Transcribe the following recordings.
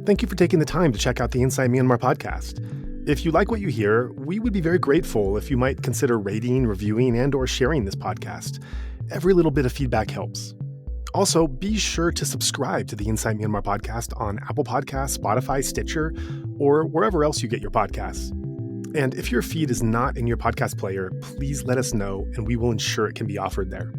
Thank you for taking the time to check out the Inside Myanmar podcast. If you like what you hear, we would be very grateful if you might consider rating, reviewing, and/or sharing this podcast. Every little bit of feedback helps. Also, be sure to subscribe to the Inside Myanmar podcast on Apple Podcasts, Spotify, Stitcher, or wherever else you get your podcasts. And if your feed is not in your podcast player, please let us know and we will ensure it can be offered there.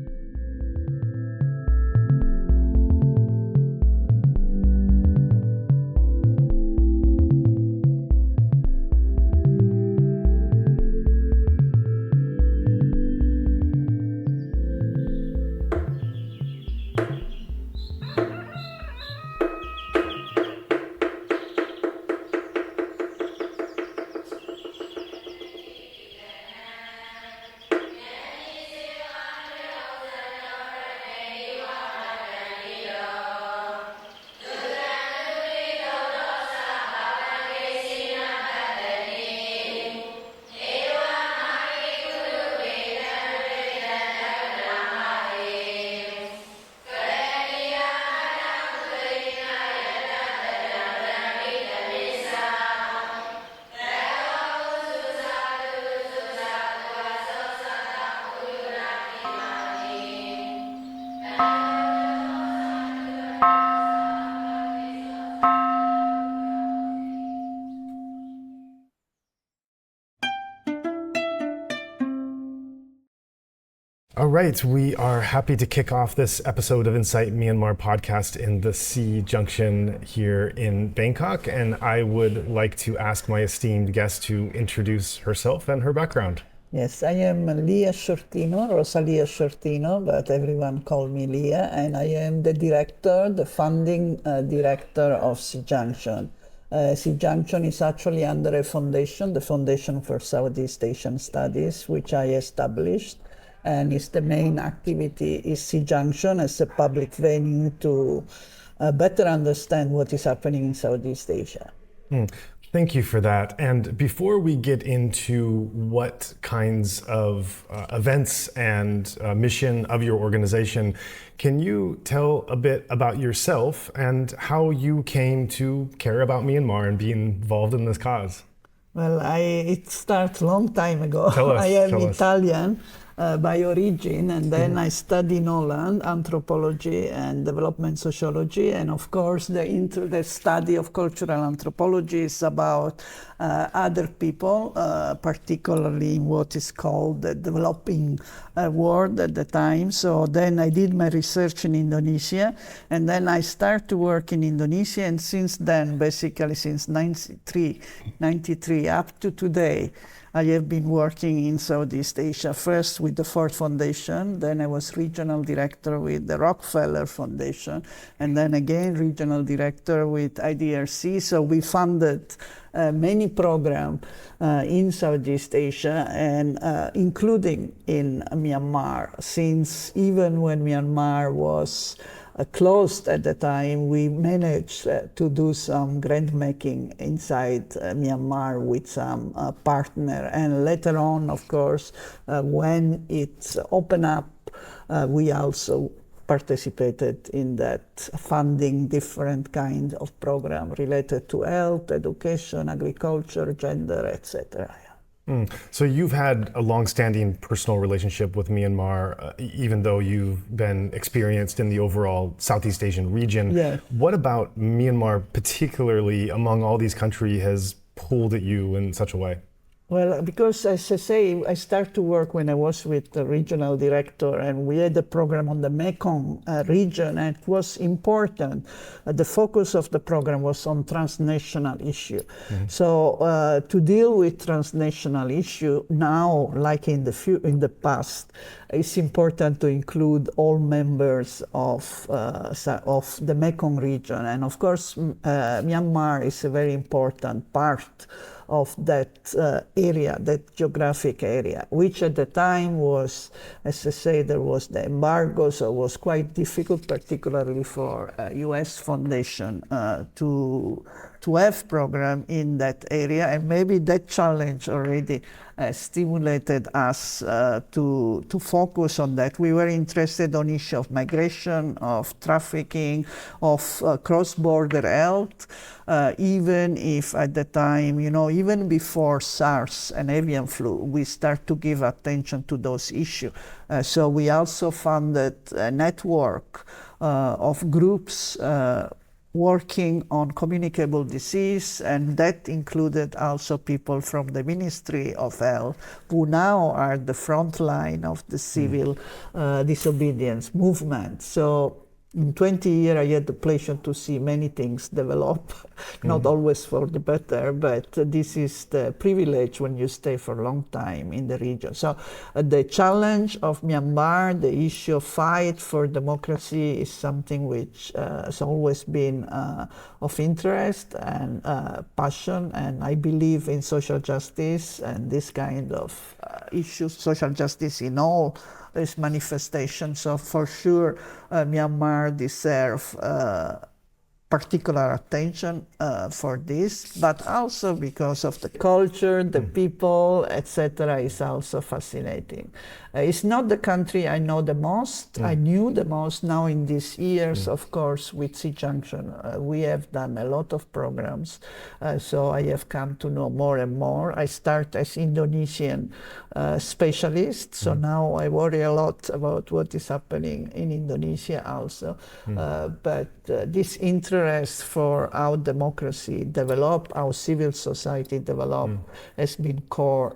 All right, we are happy to kick off this episode of Insight Myanmar podcast in the SEA Junction here in Bangkok, and I would like to ask my esteemed guest to introduce herself and her background. Yes, I am Leah Sciortino, Rosalia Sciortino, but everyone call me Leah, and I am the founding director of SEA Junction. SEA Junction is actually under a foundation, the Foundation for Southeast Asian Studies, which I established. And its the main activity is SEA Junction as a public venue to better understand what is happening in Southeast Asia. Thank you for that. And before we get into what kinds of events and mission of your organization, can you tell a bit about yourself and how you came to care about Myanmar and be involved in this cause? Well, it starts a long time ago. Tell us, I am Italian by origin, and then I studied in Holland anthropology and development sociology, and of course the study of cultural anthropology is about other people, particularly in what is called the developing world at the time. So then I did my research in Indonesia, and then I started to work in Indonesia, and since then, basically since 93 up to today, I have been working in Southeast Asia, first with the Ford Foundation, then I was regional director with the Rockefeller Foundation, and then again regional director with IDRC. So we funded many programs in Southeast Asia, and including in Myanmar, since even when Myanmar was closed at the time, we managed to do some grant making inside Myanmar with some partner. And later on, of course, when it opened up, we also participated in that, funding different kind of program related to health, education, agriculture, gender, etc. So you've had a long-standing personal relationship with Myanmar, even though you've been experienced in the overall Southeast Asian region. Yeah. What about Myanmar, particularly among all these countries, has pulled at you in such a way? Well, because as I say, I started to work when I was with the regional director, and we had a program on the Mekong region, and it was important. The focus of the program was on transnational issue. So to deal with transnational issue now, like in the past, it's important to include all members of the Mekong region, and of course, Myanmar is a very important part of that area, that geographic area, which at the time was, as I say, there was the embargo, so it was quite difficult, particularly for US Foundation, to to have program in that area, and maybe that challenge already stimulated us to focus on that. We were interested on issue of migration, of trafficking, of cross-border health, even if at the time, even before SARS and avian flu, we start to give attention to those issues. So we also funded a network of groups working on communicable disease, and that included also people from the Ministry of Health, who now are the front line of the civil disobedience movement. So in 20 years, I had the pleasure to see many things develop, not always for the better, but this is the privilege when you stay for a long time in the region. So the challenge of Myanmar, the issue of fight for democracy, is something which has always been of interest and passion, and I believe in social justice and this kind of issues, social justice in all its manifestations. So for sure, Myanmar deserves particular attention for this, but also because of the culture, the people, etc., is also fascinating. It's not the country I know the most, I knew the most. Now in these years, of course, with SEA Junction, we have done a lot of programs, so I have come to know more and more. I start as Indonesian specialist, so now I worry a lot about what is happening in Indonesia also, but this interest for how democracy develop, how civil society develop, has been core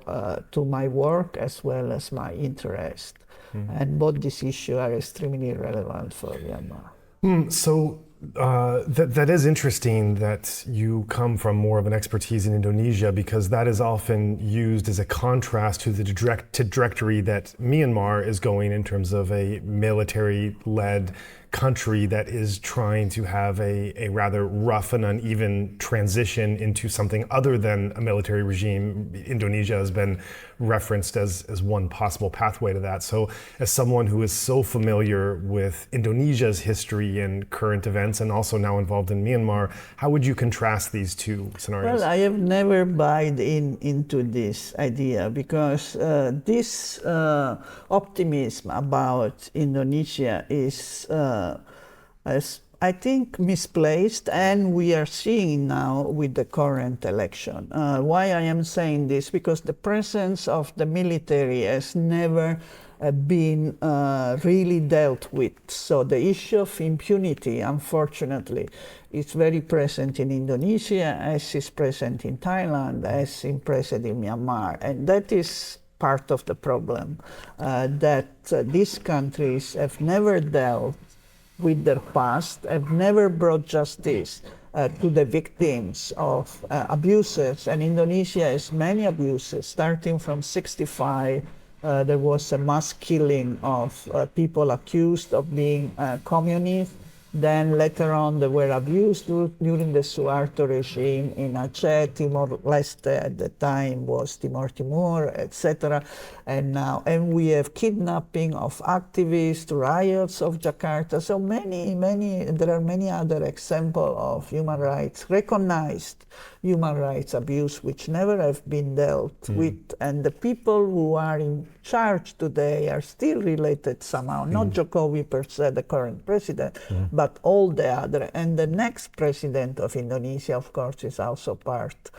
to my work as well as my interest. And both these issues are extremely relevant for Myanmar. So that is interesting that you come from more of an expertise in Indonesia, because that is often used as a contrast to the trajectory that Myanmar is going in terms of a military-led country that is trying to have a rather rough and uneven transition into something other than a military regime. Indonesia has been referenced as one possible pathway to that. So as someone who is so familiar with Indonesia's history and current events, and also now involved in Myanmar, how would you contrast these two scenarios? Well, I have never bought into this idea, because this optimism about Indonesia is I think misplaced, and we are seeing now with the current election. Why I am saying this? Because the presence of the military has never been really dealt with. So the issue of impunity, unfortunately, is very present in Indonesia, as is present in Thailand, as is present in Myanmar, and that is part of the problem, that these countries have never dealt with their past, have never brought justice to the victims of abuses. And Indonesia has many abuses. Starting from 1965, there was a mass killing of people accused of being communists. Then later on, they were abused during the Sciortino regime in Aceh. Timor-Leste at the time was Timor, etc. And we have kidnapping of activists, riots of Jakarta. So there are many other examples of human rights, recognized human rights abuse, which never have been dealt with. And the people who are in charge today are still related somehow, not Jokowi per se, the current president, but all the other. And the next president of Indonesia, of course, is also part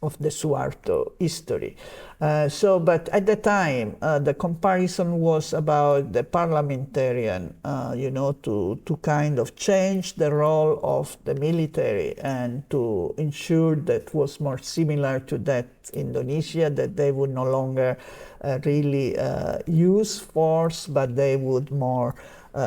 of the Suharto history. But at the time, the comparison was about the parliamentarian, to kind of change the role of the military and to ensure that was more similar to that Indonesia, that they would no longer really use force, but they would more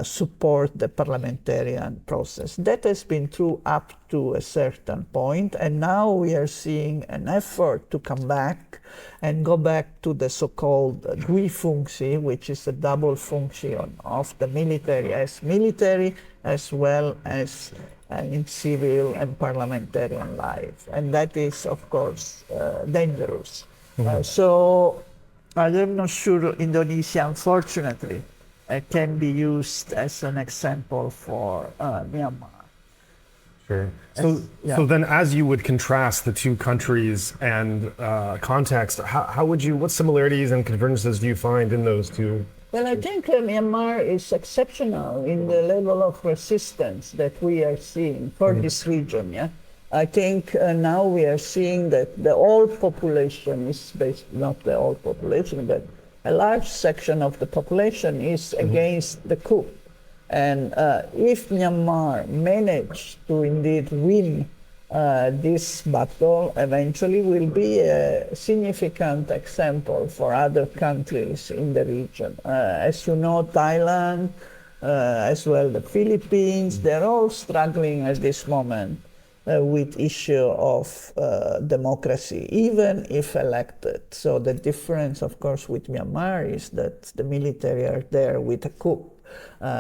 support the parliamentarian process. That has been true up to a certain point, and now we are seeing an effort to come back and go back to the so-called dwi-fungsi, which is a double function of the military as well as in civil and parliamentarian life. And that is, of course, dangerous. So I'm not sure Indonesia, unfortunately, can be used as an example for Myanmar. Sure. So then, as you would contrast the two countries and context, how would you? What similarities and convergences do you find in those two? Well, I think Myanmar is exceptional in the level of resistance that we are seeing for this region. Yeah, I think now we are seeing that the whole population is not the whole population, but a large section of the population is against the coup. And if Myanmar managed to indeed win this battle, eventually will be a significant example for other countries in the region. As you know, Thailand, as well the Philippines, they're all struggling at this moment with issue of democracy, even if elected. So the difference, of course, with Myanmar is that the military are there with a coup.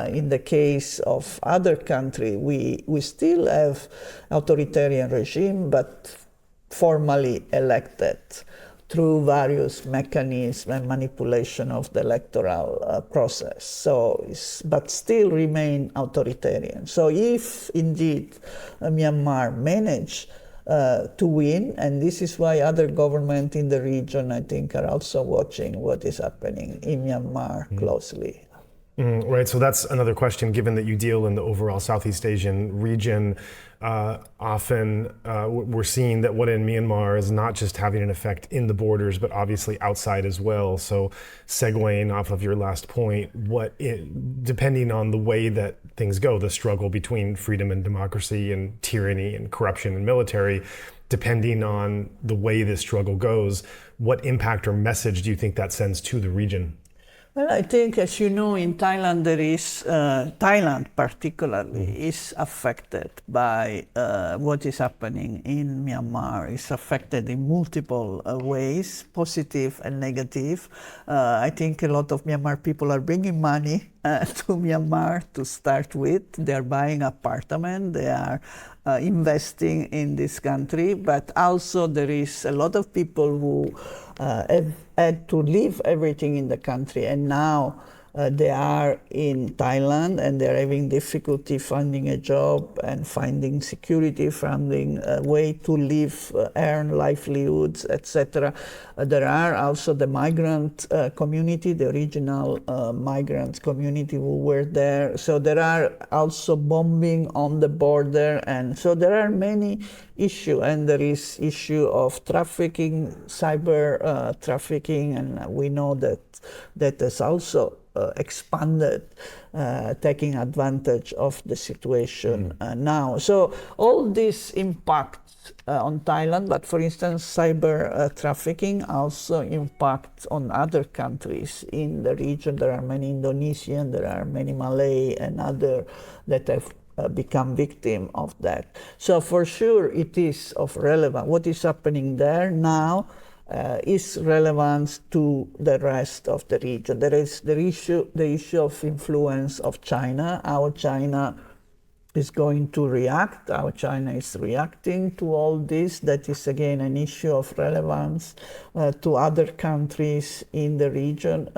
In the case of other countries, we still have authoritarian regime, but formally elected through various mechanisms and manipulation of the electoral process. So, but still remain authoritarian. So if indeed Myanmar manage to win, and this is why other governments in the region, I think, are also watching what is happening in Myanmar closely. Right, so that's another question, given that you deal in the overall Southeast Asian region. Often we're seeing that what in Myanmar is not just having an effect in the borders, but obviously outside as well. So segueing off of your last point, depending on the way that things go, the struggle between freedom and democracy and tyranny and corruption and military, depending on the way this struggle goes, what impact or message do you think that sends to the region? Well, I think, as you know, in Thailand, Thailand particularly is affected by what is happening in Myanmar. It's affected in multiple ways, positive and negative. I think a lot of Myanmar people are bringing money to Myanmar to start with. They're buying apartments, they are investing in this country, but also there is a lot of people who have had to leave everything in the country, and now they are in Thailand and they're having difficulty finding a job and finding security, finding a way to live, earn livelihoods, etc. There are also the migrant community, the original migrant community who were there. So there are also bombing on the border, and so there are many issues, and there is issue of trafficking, cyber trafficking, and we know that has also expanded, taking advantage of the situation now. So all this impacts on Thailand, but for instance, cyber trafficking also impacts on other countries in the region. There are many Indonesian, there are many Malay and other that have become victim of that. So for sure it is of relevance. What is happening there now is relevant to the rest of the region. There is the issue of influence of China, how China is going to react, how China is reacting to all this. That is again an issue of relevance to other countries in the region.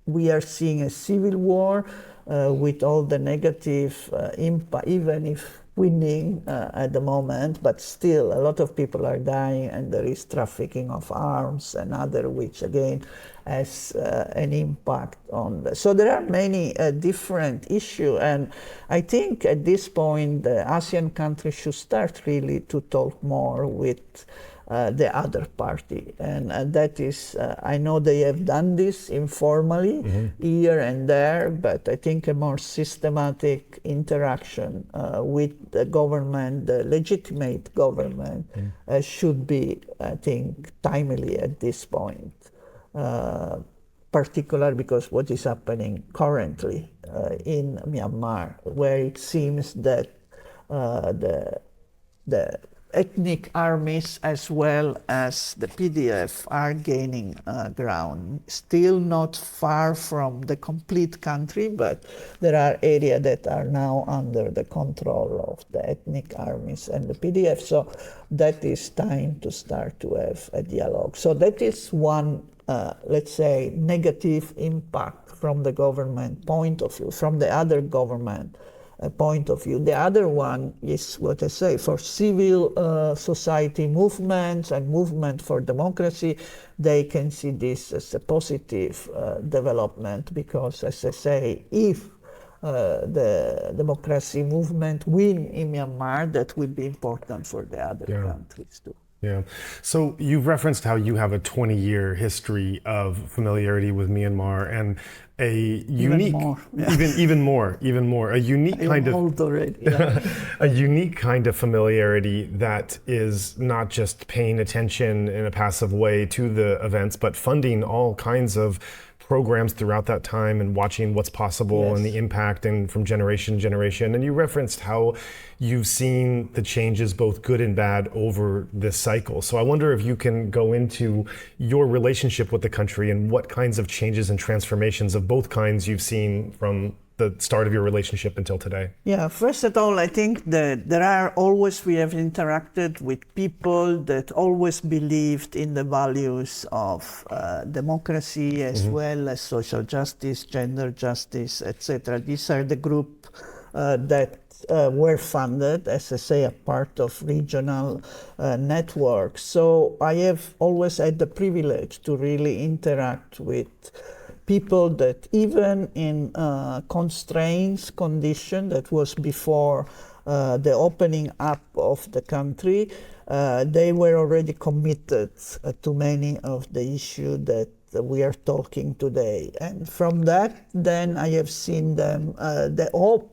We are seeing a civil war with all the negative impact, even if winning at the moment, but still a lot of people are dying, and there is trafficking of arms and other, which again has an impact on the. So there are many different issues, and I think at this point the ASEAN countries should start really to talk more with the other party, and that is, I know they have done this informally here and there, but I think a more systematic interaction with the government, the legitimate government, should be, I think, timely at this point, particular because what is happening currently in Myanmar, where it seems that the ethnic armies as well as the PDF are gaining ground. Still not far from the complete country, but there are areas that are now under the control of the ethnic armies and the PDF. So that is time to start to have a dialogue. So that is one, let's say, negative impact from the government point of view. From the other government point of view. The other one is what I say, for civil society movements and movement for democracy, they can see this as a positive development because, as I say, if the democracy movement win in Myanmar, that will be important for the other countries too. Yeah. So you've referenced how you have a 20-year history of familiarity with Myanmar and a unique, even more, a unique kind of old already, yeah. a unique kind of familiarity that is not just paying attention in a passive way to the events, but funding all kinds of programs throughout that time and watching what's possible and the impact and from generation to generation. And you referenced how you've seen the changes, both good and bad, over this cycle. So I wonder if you can go into your relationship with the country and what kinds of changes and transformations of both kinds you've seen from the start of your relationship until today. Yeah, first of all, I think that we have interacted with people that always believed in the values of democracy as well as social justice, gender justice, etc. These are the group that were funded, as I say, a part of regional networks. So I have always had the privilege to really interact with people that even in constraints condition that was before the opening up of the country, they were already committed to many of the issues that we are talking today. And from that, then I have seen them, the hope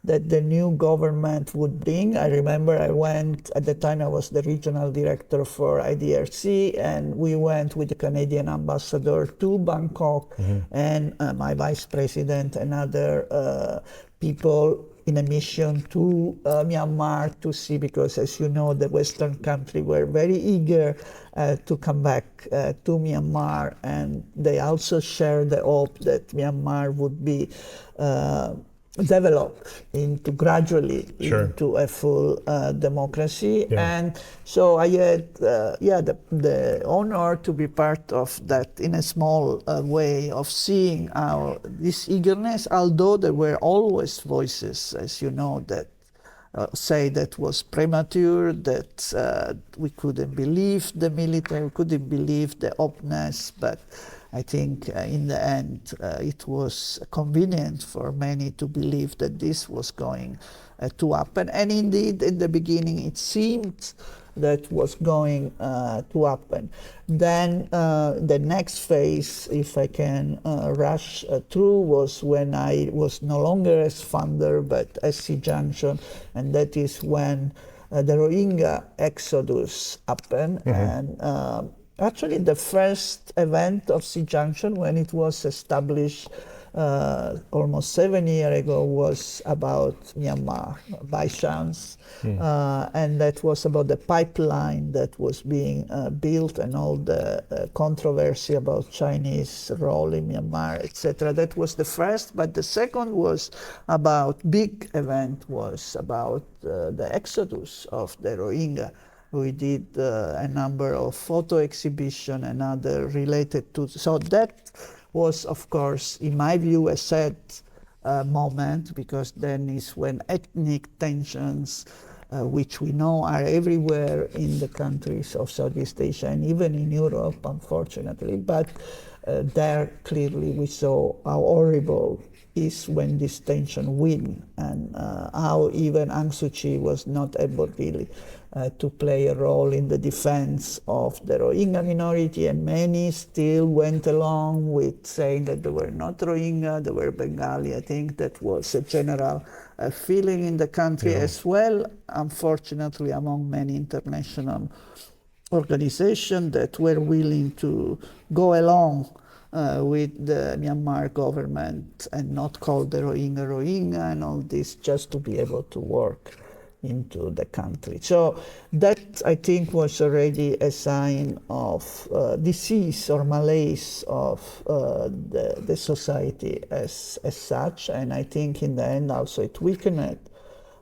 that the new government would bring. I remember I went, at the time I was the regional director for IDRC, and we went with the Canadian ambassador to Bangkok and my vice president and other people in a mission to Myanmar to see, because as you know, the Western countries were very eager to come back to Myanmar, and they also shared the hope that Myanmar would be develop gradually into a full democracy. And so I had the honor to be part of that in a small way of seeing how this eagerness, although there were always voices, as you know, that say that was premature, that we couldn't believe the military, we couldn't believe the openness, but I think in the end it was convenient for many to believe that this was going to happen. And indeed, in the beginning, it seemed that was going to happen. Then the next phase, if I can rush through, was when I was no longer as funder, but SEA Junction, and that is when the Rohingya exodus happened. And actually, the first event of SEA Junction, when it was established almost 7 years ago, was about Myanmar, by chance. And that was about the pipeline that was being built and all the controversy about Chinese role in Myanmar, etc. That was the first, but the second was big event was about the exodus of the Rohingya. We did a number of photo exhibition and other related to, so that was, of course, in my view, a sad moment, because then is when ethnic tensions, which we know are everywhere in the countries of Southeast Asia and even in Europe, unfortunately, but there clearly we saw how horrible is when this tension win, and how even Aung Suu Kyi was not able really to play a role in the defense of the Rohingya minority, and many still went along with saying that they were not Rohingya, they were Bengali. I think that was a general feeling in the country as well, unfortunately, among many international organizations that were willing to go along with the Myanmar government and not call the Rohingya and all this, just to be able to work into the country. So that, I think, was already a sign of disease or malaise of the society as such, and I think in the end also it weakened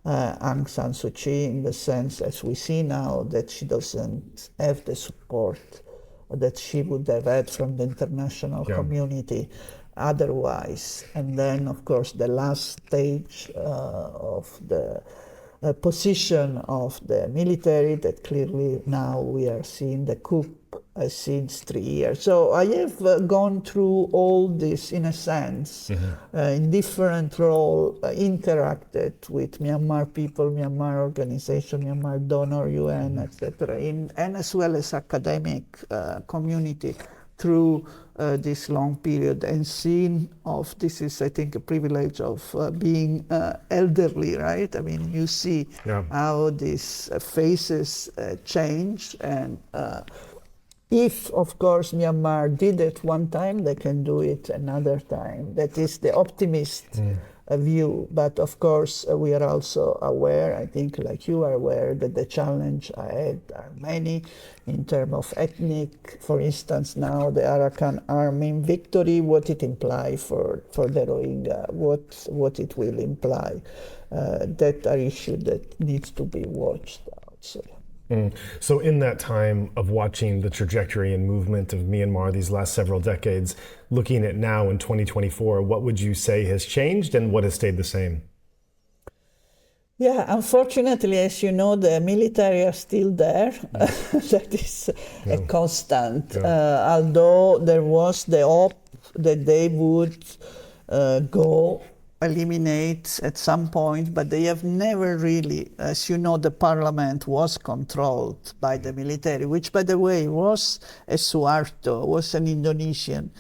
Aung San Suu Kyi in the sense, as we see now, that she doesn't have the support that she would have had from the international community. otherwise. And then, of course, the last stage of the position of the military, that clearly now we are seeing the coup since 3 years. So I have gone through all this in a sense, in different role, interacted with Myanmar people, Myanmar organization, Myanmar donor, UN, etc., and as well as academic community through this long period, and seen of, this is I think a privilege of being elderly, right? I mean, you see how these faces change, and if, of course, Myanmar did it one time, they can do it another time. That is the optimist view. But of course, we are also aware, I think like you are aware, that the challenge ahead are many in terms of ethnic. For instance, now the Arakan Army victory, what it implies for the Rohingya, what it will imply. That are issues that needs to be watched out. So in that time of watching the trajectory and movement of Myanmar these last several decades, looking at now in 2024, what would you say has changed and what has stayed the same? Yeah, unfortunately, as you know, the military are still there. That is a constant. Although there was the hope that they would eliminate at some point, but they have never really, as you know, the parliament was controlled by the military, which, by the way, was a Sciortino, was an Indonesian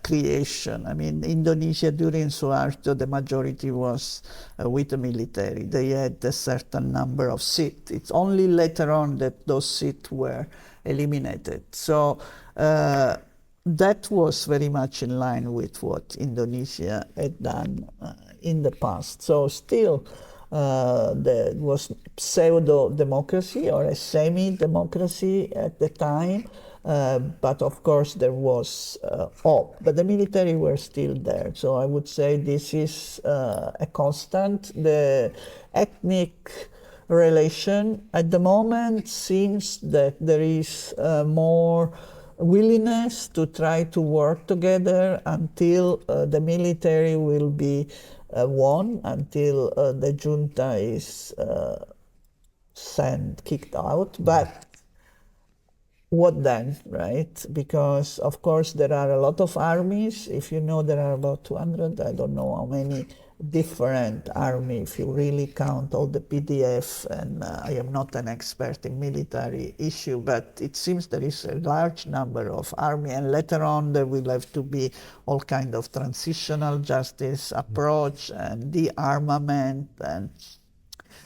creation. I mean, Indonesia during Sciortino, the majority was with the military. They had a certain number of seats. It's only later on that those seats were eliminated. So that was very much in line with what Indonesia had done in the past. So still there was pseudo-democracy or a semi-democracy at the time, but of course there was hope. But the military were still there. So I would say this is a constant. The ethnic relation at the moment seems that there is more willingness to try to work together until the military will be won, until the junta is kicked out. But what then, right? Because of course there are a lot of armies. If you know, there are about 200, I don't know how many different army, if you really count all the PDF, and I am not an expert in military issue, but it seems there is a large number of army, and later on there will have to be all kind of transitional justice approach and de-armament, and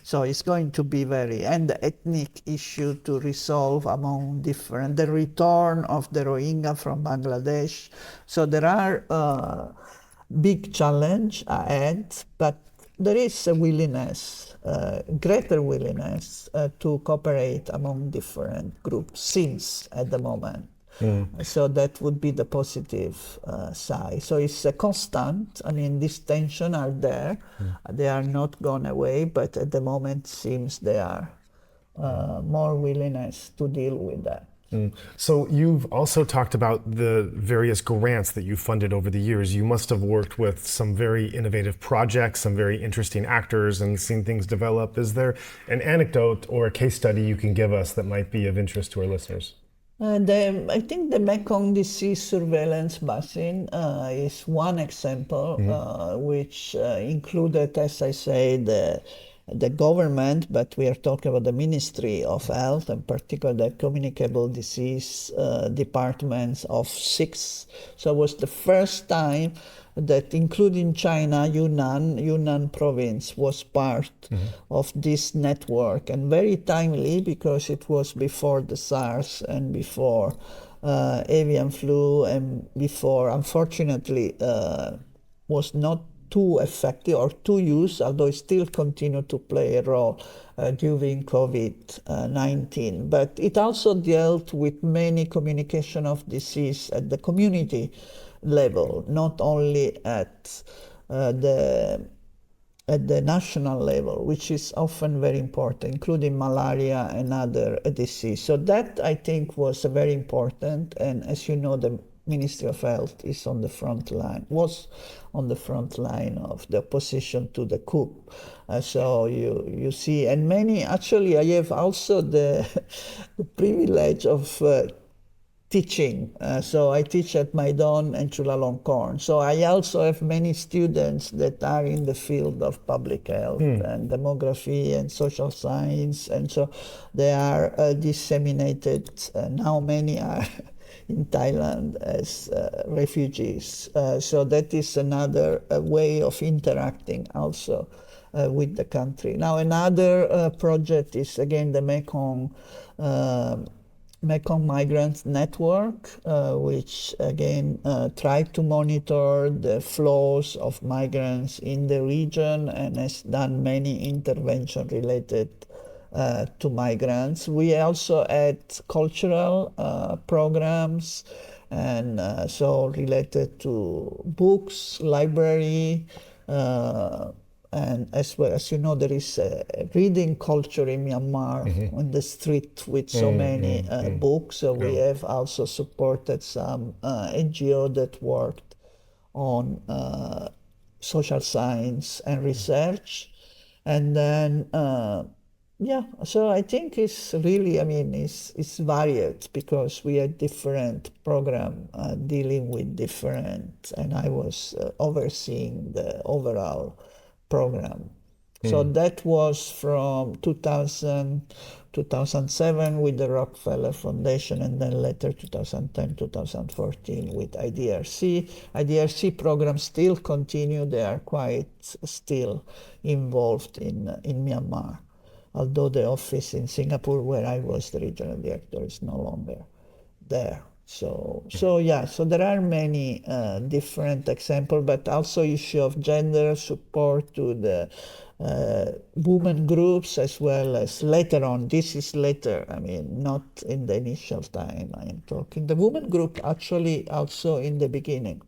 so it's going to be and the ethnic issue to resolve among different, the return of the Rohingya from Bangladesh. So there are big challenge ahead, but there is a willingness, greater willingness to cooperate among different groups since at the moment. So that would be the positive side. So it's a constant. I mean, these tensions are there. They are not gone away, but at the moment seems they are more willingness to deal with that. So you've also talked about the various grants that you funded over the years. You must have worked with some very innovative projects, some very interesting actors, and seen things develop. Is there an anecdote or a case study you can give us that might be of interest to our listeners? I think the Mekong disease surveillance basin is one example, which included, as I say, the government, but we are talking about the Ministry of Health, and particularly the communicable disease departments of 6. So it was the first time that, including China, Yunnan province was part of this network, and very timely because it was before the SARS and before avian flu, and before, unfortunately, was not too effective or too used, although it still continued to play a role during COVID-19. But it also dealt with many communication of disease at the community level, not only at the national level, which is often very important, including malaria and other disease. So that, I think, was very important. And as you know, the Ministry of Health is on the front line, was on the front line of the opposition to the coup. So you see, and many, actually I have also the privilege of teaching. So I teach at Maidon and Chulalongkorn. So I also have many students that are in the field of public health and demography and social science. And so they are disseminated. Now many are in Thailand as refugees. So that is another way of interacting also with the country. Now another project is again the Mekong Migrant Network, which again tried to monitor the flows of migrants in the region and has done many interventions related to migrants. We also had cultural programs and so related to books, library, and as well as you know, there is a reading culture in Myanmar on the street with so many books. So we have also supported some NGO that worked on social science and research. And then, so I think it's really, it's varied because we had different program dealing with different, and I was overseeing the overall program. So that was from 2007 with the Rockefeller Foundation, and then later 2010, 2014 with IDRC. IDRC programs still continue. They are quite still involved in Myanmar, although the office in Singapore, where I was the regional director, is no longer there. So there are many different examples, but also issue of gender support to the women groups, as well as later on. This is later, not in the initial time I am talking. The women group actually also in the beginning.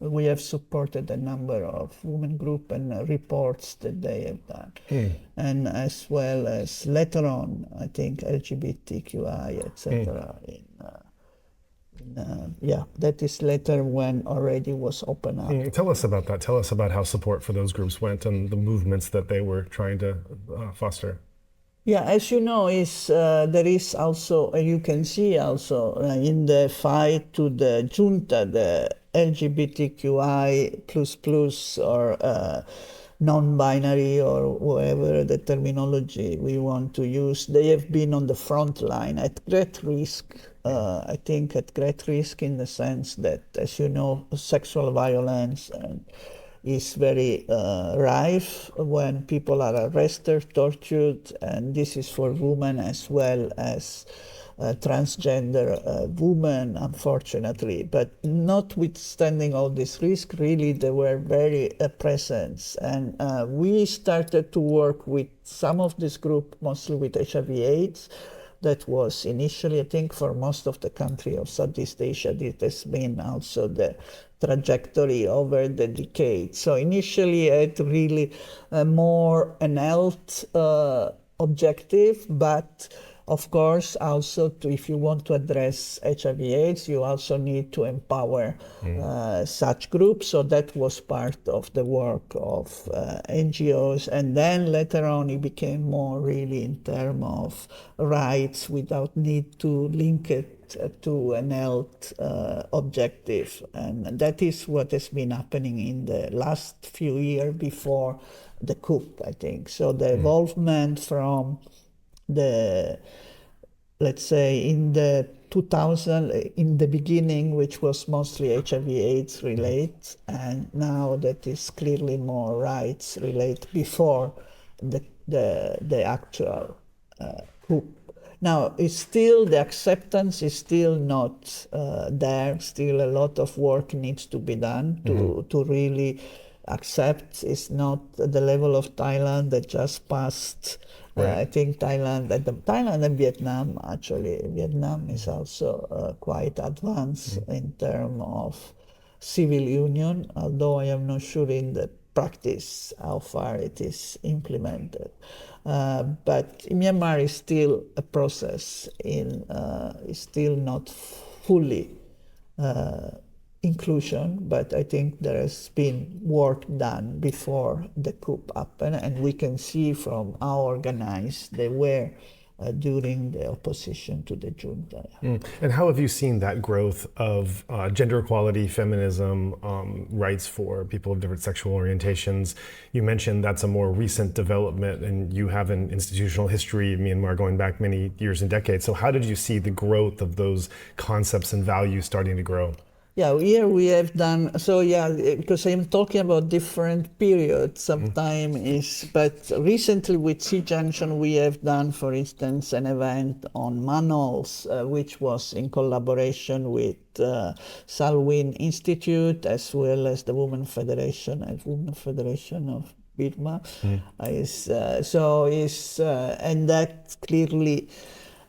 We have supported a number of women group and reports that they have done. And as well as later on, I think LGBTQI, etc. That is later when already was open up. Tell us about that. Tell us about how support for those groups went and the movements that they were trying to foster. Yeah, as you know, there is also, you can see also in the fight to the junta, the LGBTQI++ or non-binary or whatever the terminology we want to use, they have been on the front line at great risk. I think at great risk in the sense that, as you know, sexual violence is very rife when people are arrested, tortured, and this is for women as well as transgender women, unfortunately. But notwithstanding all this risk, really there were very present. And we started to work with some of this group, mostly with HIV/AIDS. That was initially, I think, for most of the country of Southeast Asia, this has been also the trajectory over the decades. So initially, it really more an health objective, but of course, also if you want to address HIV/AIDS, you also need to empower such groups. So that was part of the work of NGOs. And then later on, it became more really in terms of rights without need to link it to an health objective. And that is what has been happening in the last few years before the coup, I think. So the involvement from let's say in the 2000, in the beginning, which was mostly HIV/AIDS related, and now that is clearly more rights related before the actual coup. Now, it's still, the acceptance is still not there. Still a lot of work needs to be done to really accept. It's not at the level of Thailand that just passed. I think Thailand and Vietnam, actually. Vietnam is also quite advanced in terms of civil union, although I am not sure in the practice how far it is implemented. But Myanmar is still a process, is still not fully inclusion, but I think there has been work done before the coup happened, and we can see from how organized they were during the opposition to the junta. And how have you seen that growth of gender equality, feminism, rights for people of different sexual orientations? You mentioned that's a more recent development, and you have an institutional history in Myanmar going back many years and decades. So how did you see the growth of those concepts and values starting to grow? Yeah, here we have done, so yeah, because I'm talking about different periods, sometimes is, but recently with SEA Junction we have done, for instance, an event on manuals, which was in collaboration with Salween Institute, as well as the Women Federation of Burma. And that clearly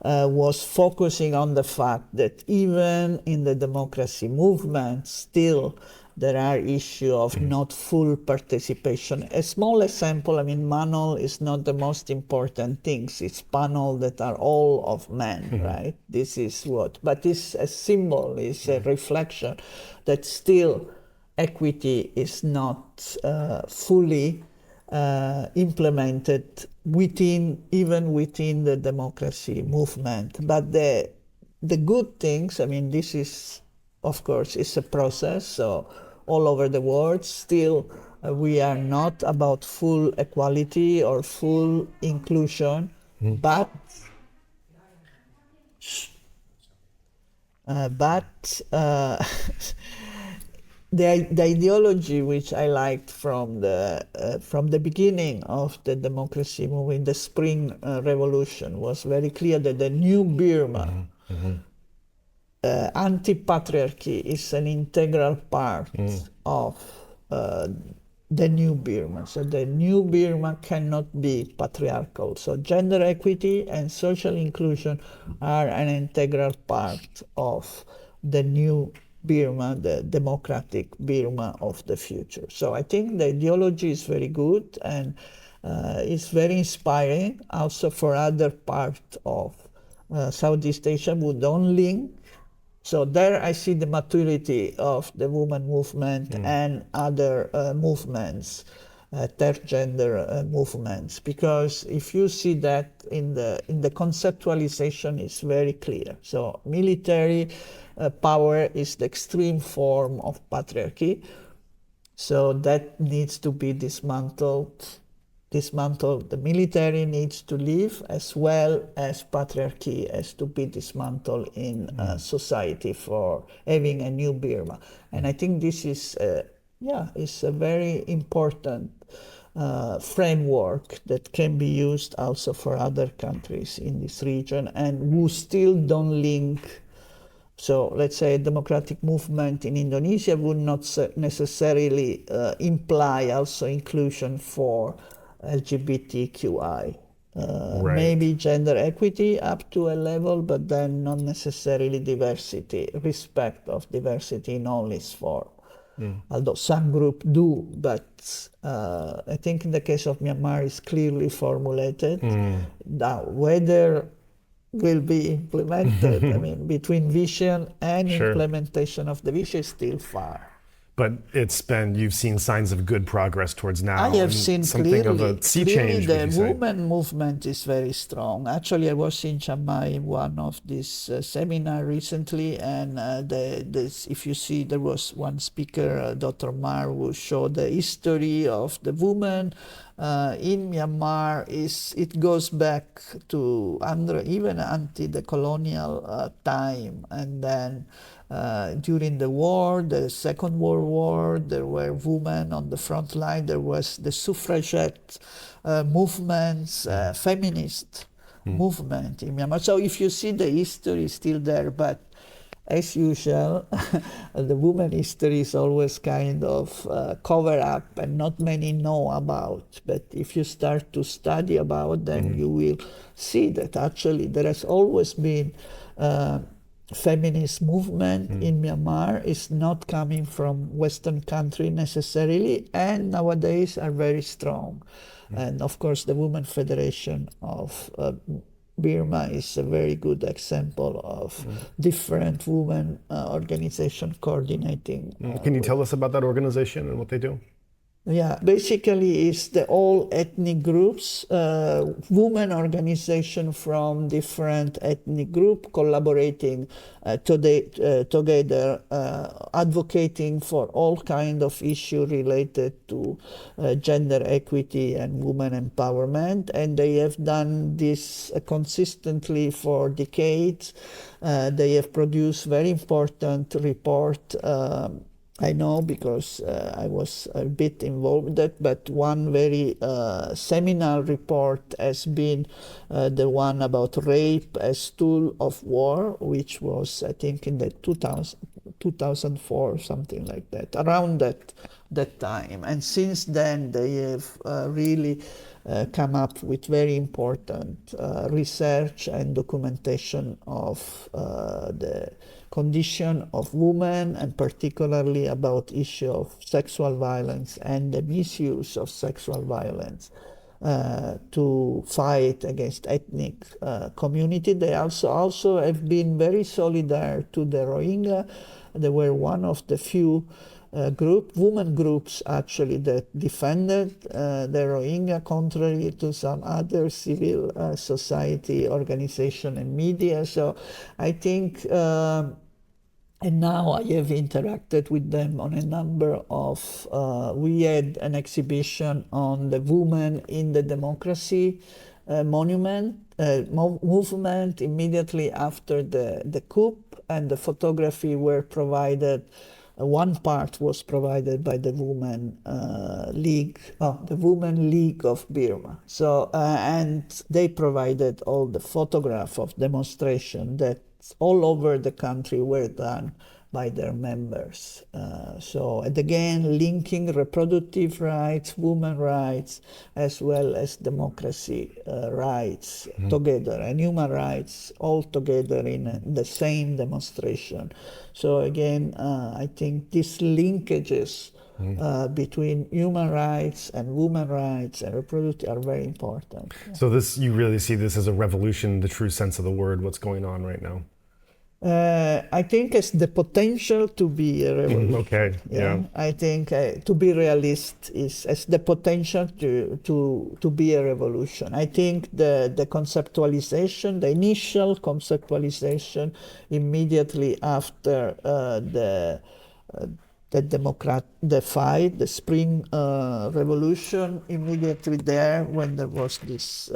was focusing on the fact that even in the democracy movement, still there are issues of not full participation. A small example, I mean, manual is not the most important things. It's panel that are all of men, right? This is what, but it's a symbol, it's a reflection that still equity is not fully implemented even within the democracy movement. But the good things, I mean, this is, of course, it's a process. So all over the world, still we are not about full equality or full inclusion, but the ideology which I liked from the beginning of the democracy movement, the Spring Revolution, was very clear that the new Burma, anti-patriarchy is an integral part of the new Burma. So the new Burma cannot be patriarchal. So gender equity and social inclusion are an integral part of the new Burma, the democratic Burma of the future. So I think the ideology is very good, and it's very inspiring also for other parts of Southeast Asia who don't link. So there I see the maturity of the women movement and other movements, third gender movements, because if you see that in the conceptualization is very clear. So military power is the extreme form of patriarchy, so that needs to be dismantled. The military needs to leave, as well as patriarchy has to be dismantled in society for having a new Burma. And I think this is is a very important framework that can be used also for other countries in this region and who still don't link. So let's say a democratic movement in Indonesia would not necessarily imply also inclusion for LGBTQI. Right. Maybe gender equity up to a level, but then not necessarily diversity, respect of diversity in all its form. Although some groups do, but I think in the case of Myanmar it's clearly formulated. Now, whether will be implemented, I mean, between vision and implementation of the vision is still far. But you've seen signs of good progress towards now. I have seen something of a sea change. The women movement is very strong. Actually, I was in Chiang Mai in one of these seminar recently, and if you see, there was one speaker, Dr. Mar, who showed the history of the women in Myanmar. It goes back to even until the colonial time, and then during the war, the Second World War, there were women on the front line. There was the suffragette movements, feminist movement in Myanmar. So if you see, the history is still there, but as usual, the women history is always kind of cover up and not many know about. But if you start to study about them, you will see that actually there has always been feminist movement in Myanmar. Is not coming from Western country necessarily, and nowadays are very strong. And of course, the Women Federation of Burma is a very good example of different women organization coordinating. Can you tell us about that organization and what they do? Yeah, basically it's the all ethnic groups, women organization from different ethnic group collaborating together, advocating for all kind of issue related to gender equity and women empowerment. And they have done this consistently for decades. They have produced very important report. I know because I was a bit involved with that, but one very seminal report has been the one about rape as tool of war, which was, I think, in the 2004, something like that, around that time. And since then, they have really come up with very important research and documentation of the condition of women, and particularly about issue of sexual violence and the misuse of sexual violence to fight against ethnic community. They also have been very solidar to the Rohingya. They were one of the few women groups actually that defended the Rohingya, contrary to some other civil society organization and media. So I think, and now I have interacted with them on a number of, we had an exhibition on the women in the democracy movement immediately after the coup, and the photography were provided. One part was provided by the Women League, the Women League of Burma. So, and they provided all the photograph of demonstration that all over the country were done by their members. So, and again, linking reproductive rights, women rights, as well as democracy rights together, and human rights all together in the same demonstration. So again, I think these linkages between human rights and women rights and reproductive are very important. So this, you really see this as a revolution in the true sense of the word, what's going on right now? I think it's the potential to be a revolution. Okay, yeah. I think to be realist is as the potential to be a revolution. I think the conceptualization, the initial conceptualization immediately after the fight, the Spring Revolution, immediately there when there was this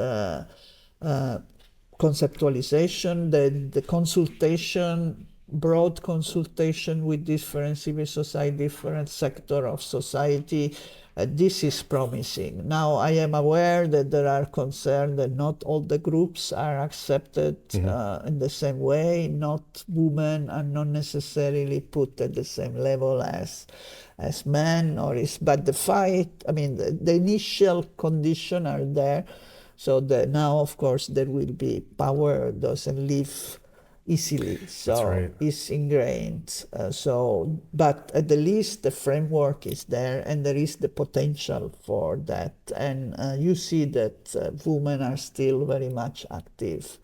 conceptualization, the consultation, broad consultation with different civil society, different sector of society, this is promising. Now I am aware that there are concerns that not all the groups are accepted in the same way, not women are not necessarily put at the same level as men, but the fight, I mean the initial conditions are there. So now, of course, there will be power doesn't live easily. So it's ingrained. But at the least the framework is there, and there is the potential for that. And you see that women are still very much active.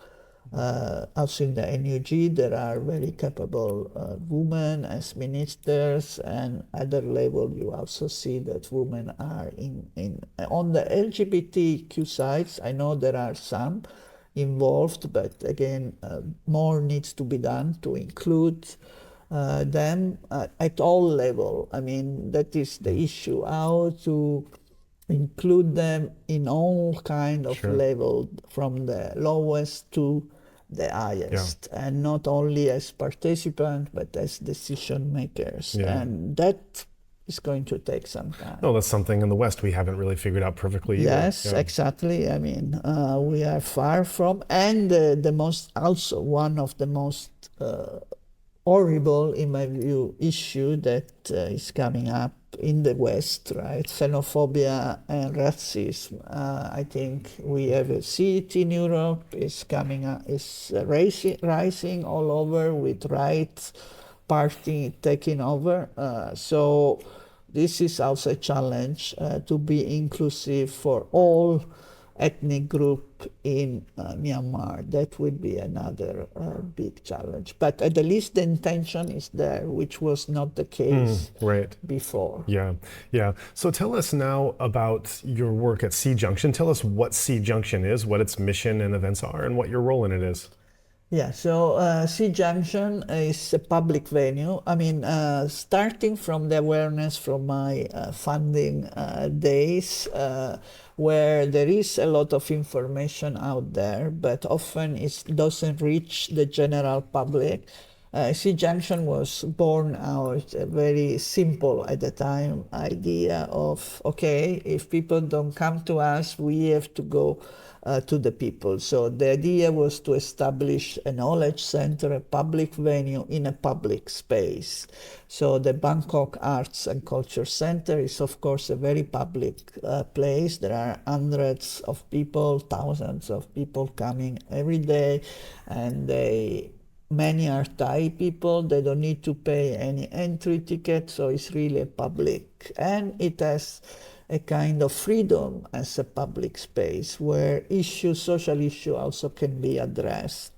Also in the NUG, there are very capable women as ministers, and other level you also see that women are on the LGBTQ sides. I know there are some involved, but again, more needs to be done to include them at all level. I mean, that is the issue, how to include them in all kind of level, from the lowest to the highest, and not only as participants but as decision makers, and that is going to take some time. No, that's something in the West we haven't really figured out perfectly either. Yes, exactly. I mean, we are far from, and the most, also one of the most horrible, in my view, issue that is coming up in the West, right? Xenophobia and racism. I think we have see it in Europe. Is coming up, is rising all over, with right party taking over. So this is also a challenge to be inclusive for all ethnic group in Myanmar. That would be another big challenge. But at the least the intention is there, which was not the case right. before. Yeah, yeah. So tell us now about your work at SEA Junction. Tell us what SEA Junction is, what its mission and events are, and what your role in it is. Yeah, so SEA Junction is a public venue. I mean, starting from the awareness from my funding days, where there is a lot of information out there, but often it doesn't reach the general public. SEA Junction was born out a very simple at the time idea of, okay, if people don't come to us, we have to go to the people. So the idea was to establish a knowledge center, a public venue in a public space. So the Bangkok Arts and Culture Center is, of course, a very public place. There are hundreds of people, thousands of people coming every day, and many are Thai people. They don't need to pay any entry ticket, so it's really a public. And it has a kind of freedom as a public space where social issue also can be addressed.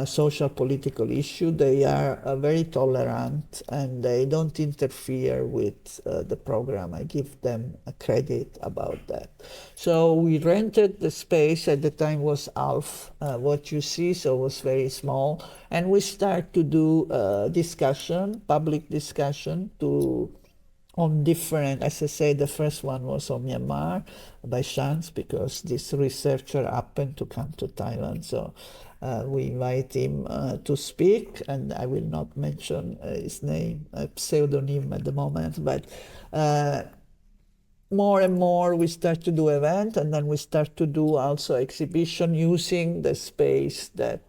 Social political issue, they are very tolerant and they don't interfere with the program. I give them a credit about that. So we rented the space, at the time was half what you see, so it was very small. And we start to do discussion, public discussion on different, as I say, the first one was on Myanmar by chance because this researcher happened to come to Thailand. So we invite him to speak, and I will not mention his name, a pseudonym at the moment, but more and more we start to do event, and then we start to do also exhibition using the space that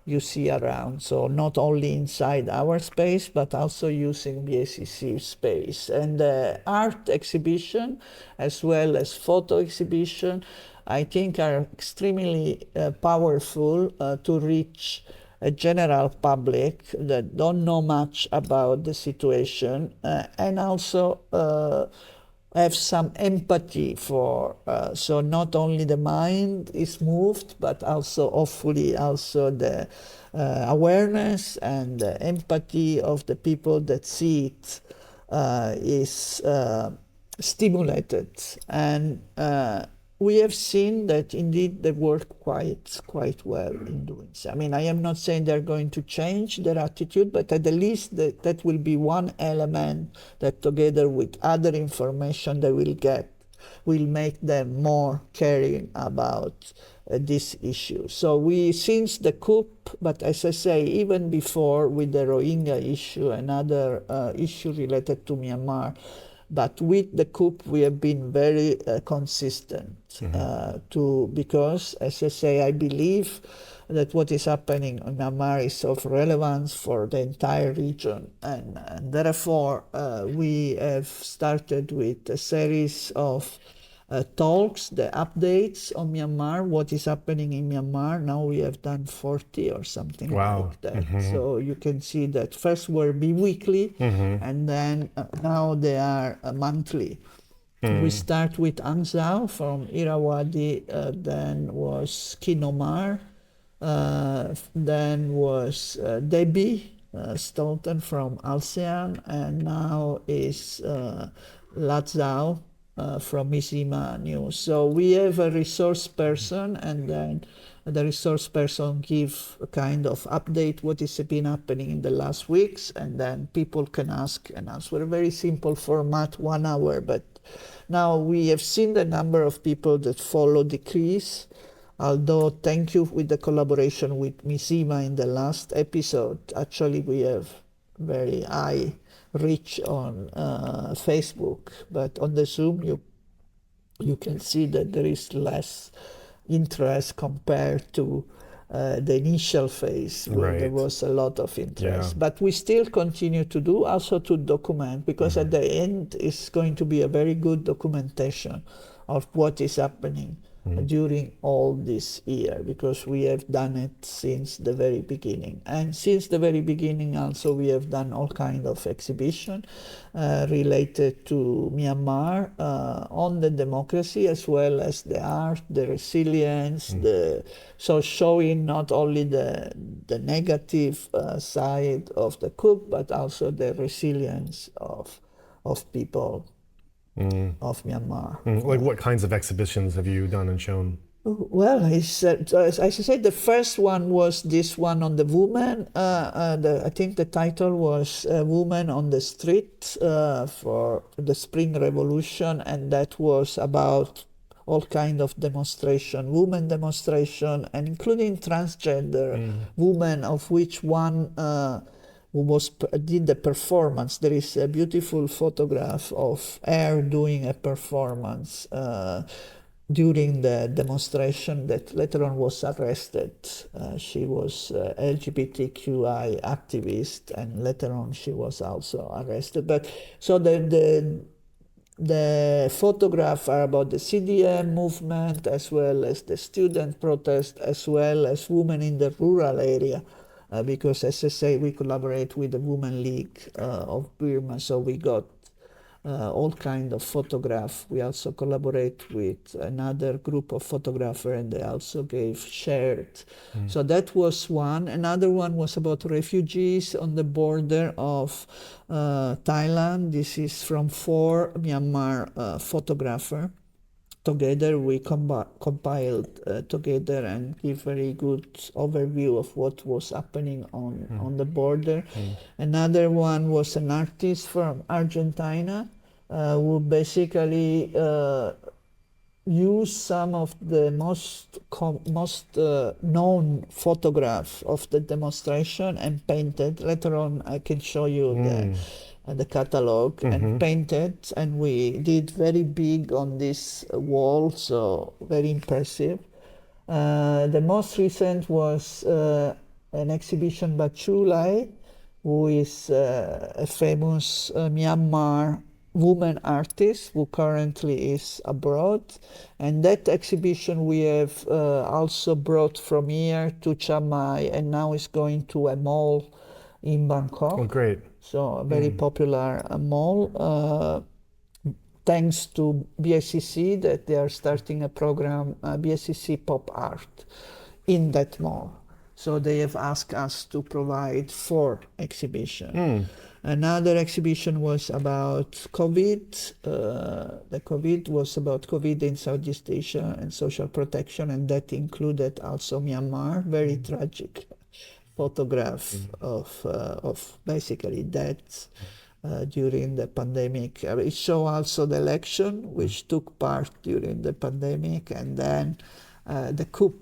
you see around. So not only inside our space, but also using the ACC space. And art exhibition, as well as photo exhibition, I think are extremely powerful to reach a general public that don't know much about the situation and also have some empathy for, so not only the mind is moved, but also hopefully also the awareness and the empathy of the people that see it is stimulated. And we have seen that indeed they work quite well in doing so. I mean, I am not saying they're going to change their attitude, but at the least that will be one element that together with other information they will get will make them more caring about this issue. So since the coup, but as I say, even before with the Rohingya issue and other issue related to Myanmar, but with the coup, we have been very consistent because, as I say, I believe that what is happening in Myanmar is of relevance for the entire region. And therefore, we have started with a series of talks, the updates on Myanmar, what is happening in Myanmar. Now we have done 40 or something like that. So you can see that first were bi-weekly, and then now they are monthly. We start with Aung San from Irrawaddy, then was Kinomar, then was Debbie Stoughton from ASEAN, and now is Latzao from Mizima News. So we have a resource person, and then the resource person give a kind of update what has been happening in the last weeks, and then people can ask and answer. A very simple format, 1 hour, but now we have seen the number of people that follow decrease, although thank you with the collaboration with Mizima in the last episode. Actually, we have very high reach on Facebook, but on the Zoom you can see that there is less interest compared to the initial phase where there was a lot of interest. But we still continue to do, also to document, because at the end it's going to be a very good documentation of what is happening during all this year, because we have done it since the very beginning. And since the very beginning also we have done all kind of exhibition related to Myanmar on the democracy, as well as the art, the resilience, so showing not only the negative side of the coup, but also the resilience of people of Myanmar. Like what kinds of exhibitions have you done and shown? Well, as I said, the first one was this one on the woman. I think the title was Women on the Street for the Spring Revolution, and that was about all kind of demonstration, women demonstration, and including transgender women, of which one who did the performance. There is a beautiful photograph of her doing a performance during the demonstration that later on was arrested. She was LGBTQI activist, and later on she was also arrested. But so the photographs are about the CDM movement, as well as the student protest, as well as women in the rural area. Because, as I say, we collaborate with the Women League of Burma, so we got all kind of photographs. We also collaborate with another group of photographers, and they also shared. So that was one. Another one was about refugees on the border of Thailand. This is from 4 Myanmar photographers. Together we compiled together and give very good overview of what was happening on the border. Another one was an artist from Argentina who basically used some of the most known photographs of the demonstration and painted. Later on I can show you the catalog, and painted, and we did very big on this wall, so very impressive. The most recent was an exhibition by Chu Lai, who is a famous Myanmar woman artist who currently is abroad, and that exhibition we have also brought from here to Chiang Mai, and now is going to a mall in Bangkok. Oh, great. So a very popular mall, thanks to BSCC, that they are starting a program, BSCC Pop Art, in that mall. So they have asked us to provide 4 exhibitions. Another exhibition was about COVID. The COVID was about COVID in Southeast Asia and social protection, and that included also Myanmar, very tragic photograph of basically deaths during the pandemic. It shows also the election, which took part during the pandemic, and then the coup.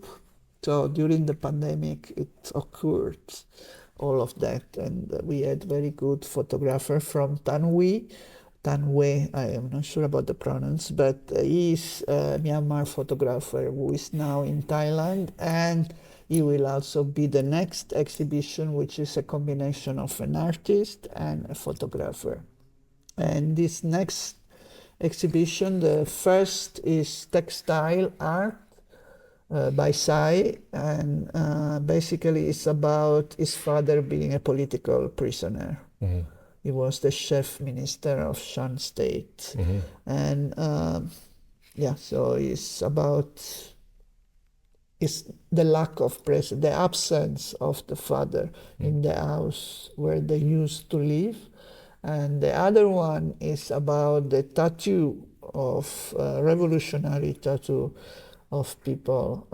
So during the pandemic, it occurred, all of that, and we had very good photographer from Tanwe, I am not sure about the pronounce, but he is a Myanmar photographer who is now in Thailand, and he will also be the next exhibition, which is a combination of an artist and a photographer. And this next exhibition, the first is textile art by Sai, and basically it's about his father being a political prisoner. He was the chief minister of Shan State. And so it's about the lack of presence, the absence of the father in the house where they used to live. And the other one is about the tattoo of revolutionary tattoo of people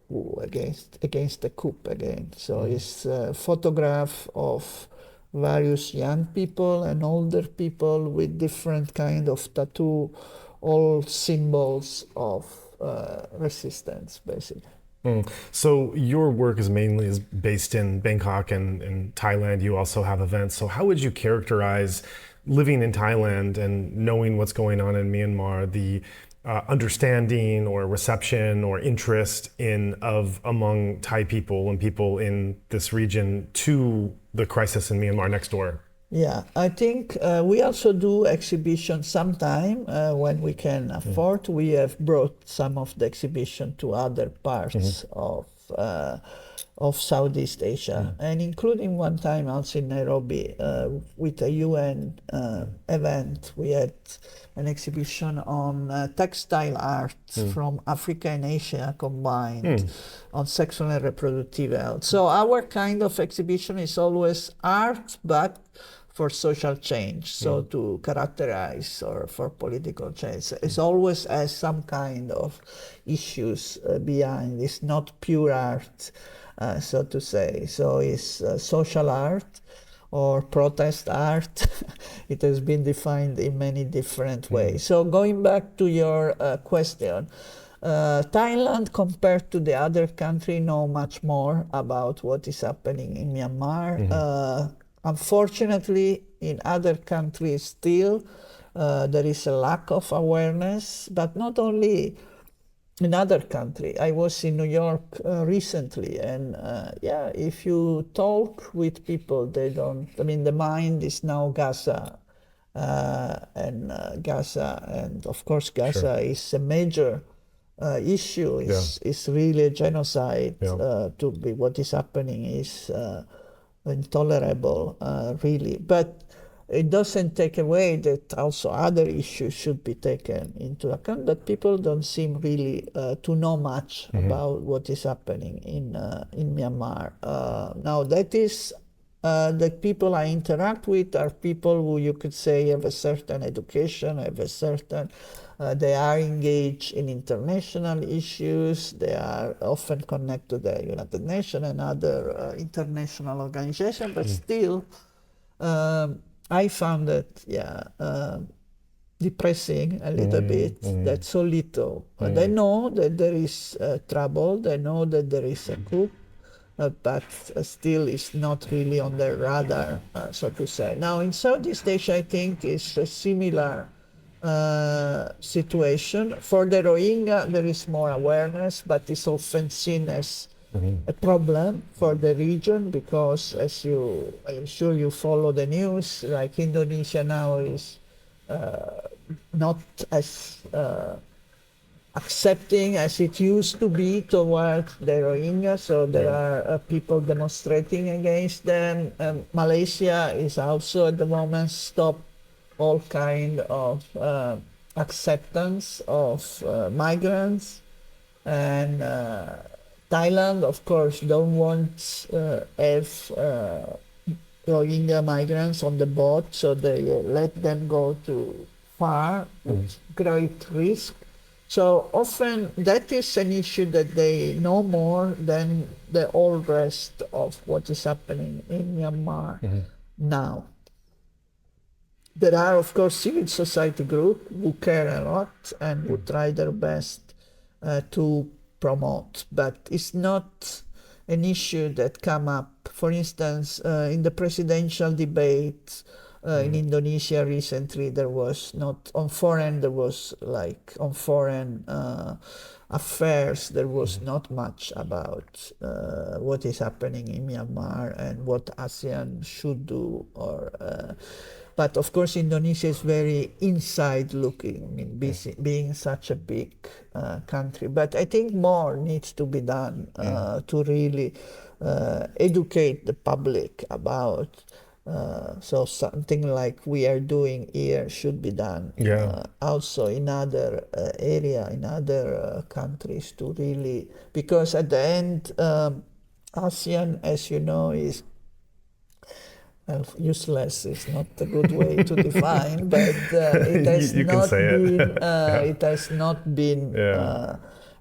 who against the coup again. So it's a photograph of various young people and older people with different kind of tattoo, all symbols of resistance, basically. So your work is mainly based in Bangkok and in Thailand. You also have events. So how would you characterize living in Thailand and knowing what's going on in Myanmar, the understanding or reception or interest among Thai people and people in this region to the crisis in Myanmar next door? Yeah, I think we also do exhibitions sometime when we can afford. We have brought some of the exhibition to other parts of Southeast Asia, and including one time also in Nairobi with a UN event. We had an exhibition on textile art from Africa and Asia combined on sexual and reproductive health. So our kind of exhibition is always art, but for social change, so to characterize or for political change. It always has some kind of issues behind. It's not pure art, so to say. So it's social art or protest art. It has been defined in many different ways. So going back to your question, Thailand, compared to the other country, know much more about what is happening in Myanmar. Unfortunately, in other countries still, there is a lack of awareness, but not only in other countries. I was in New York recently, and yeah, if you talk with people, they don't, I mean, the mind is now Gaza, and of course Gaza is a major issue. It's really a genocide. To be what is happening is intolerable, really. But it doesn't take away that also other issues should be taken into account, but people don't seem really to know much about what is happening in Myanmar. Now that is the people I interact with are people who you could say have a certain education, have a certain they are engaged in international issues. They are often connected to the United Nations and other international organizations, but still, I found it, depressing a little bit that so little. They know that there is trouble. They know that there is a coup, but still it's not really on their radar, so to say. Now in Southeast Asia, I think it's a similar situation. For the Rohingya, there is more awareness, but it's often seen as a problem for the region because, I'm sure you follow the news, like Indonesia now is not as accepting as it used to be towards the Rohingya, so there are people demonstrating against them. Malaysia is also at the moment stopped all kind of acceptance of migrants, and Thailand, of course, don't want have Rohingya migrants on the boat, so they let them go to far with great risk. So often that is an issue that they know more than the all rest of what is happening in Myanmar now. There are, of course, civil society groups who care a lot and who try their best to promote, but it's not an issue that come up. For instance, in the presidential debate in Indonesia recently, there was not on foreign. There was like on foreign affairs. There was not much about what is happening in Myanmar and what ASEAN should do, or. But of course, Indonesia is very inside looking, I mean, being such a big country. But I think more needs to be done to really educate the public about. So something like we are doing here should be done also in other area, in other countries to really, because at the end, ASEAN, as you know, is useless is not a good way to define, but it has not been. It has not been,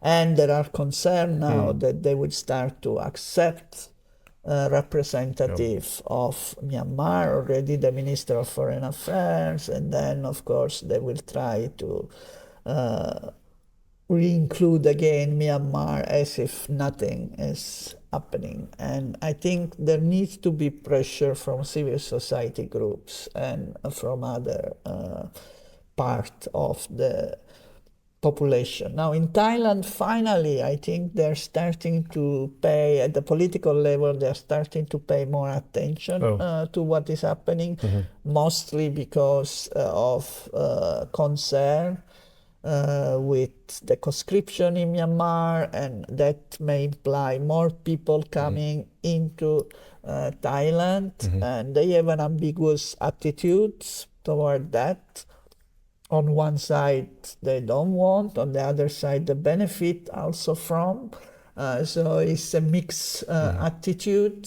and there are concerns now that they would start to accept representative of Myanmar. Already, the Minister of Foreign Affairs, and then of course they will try to re-include again Myanmar as if nothing is happening. And I think there needs to be pressure from civil society groups and from other part of the population. Now in Thailand, finally, I think they're starting to pay, at the political level, they're starting to pay more attention to what is happening, mostly because of concern with the conscription in Myanmar, and that may imply more people coming into Thailand, and they have an ambiguous attitude toward that. On one side, they don't want, on the other side, the benefit also from. So it's a mixed attitude,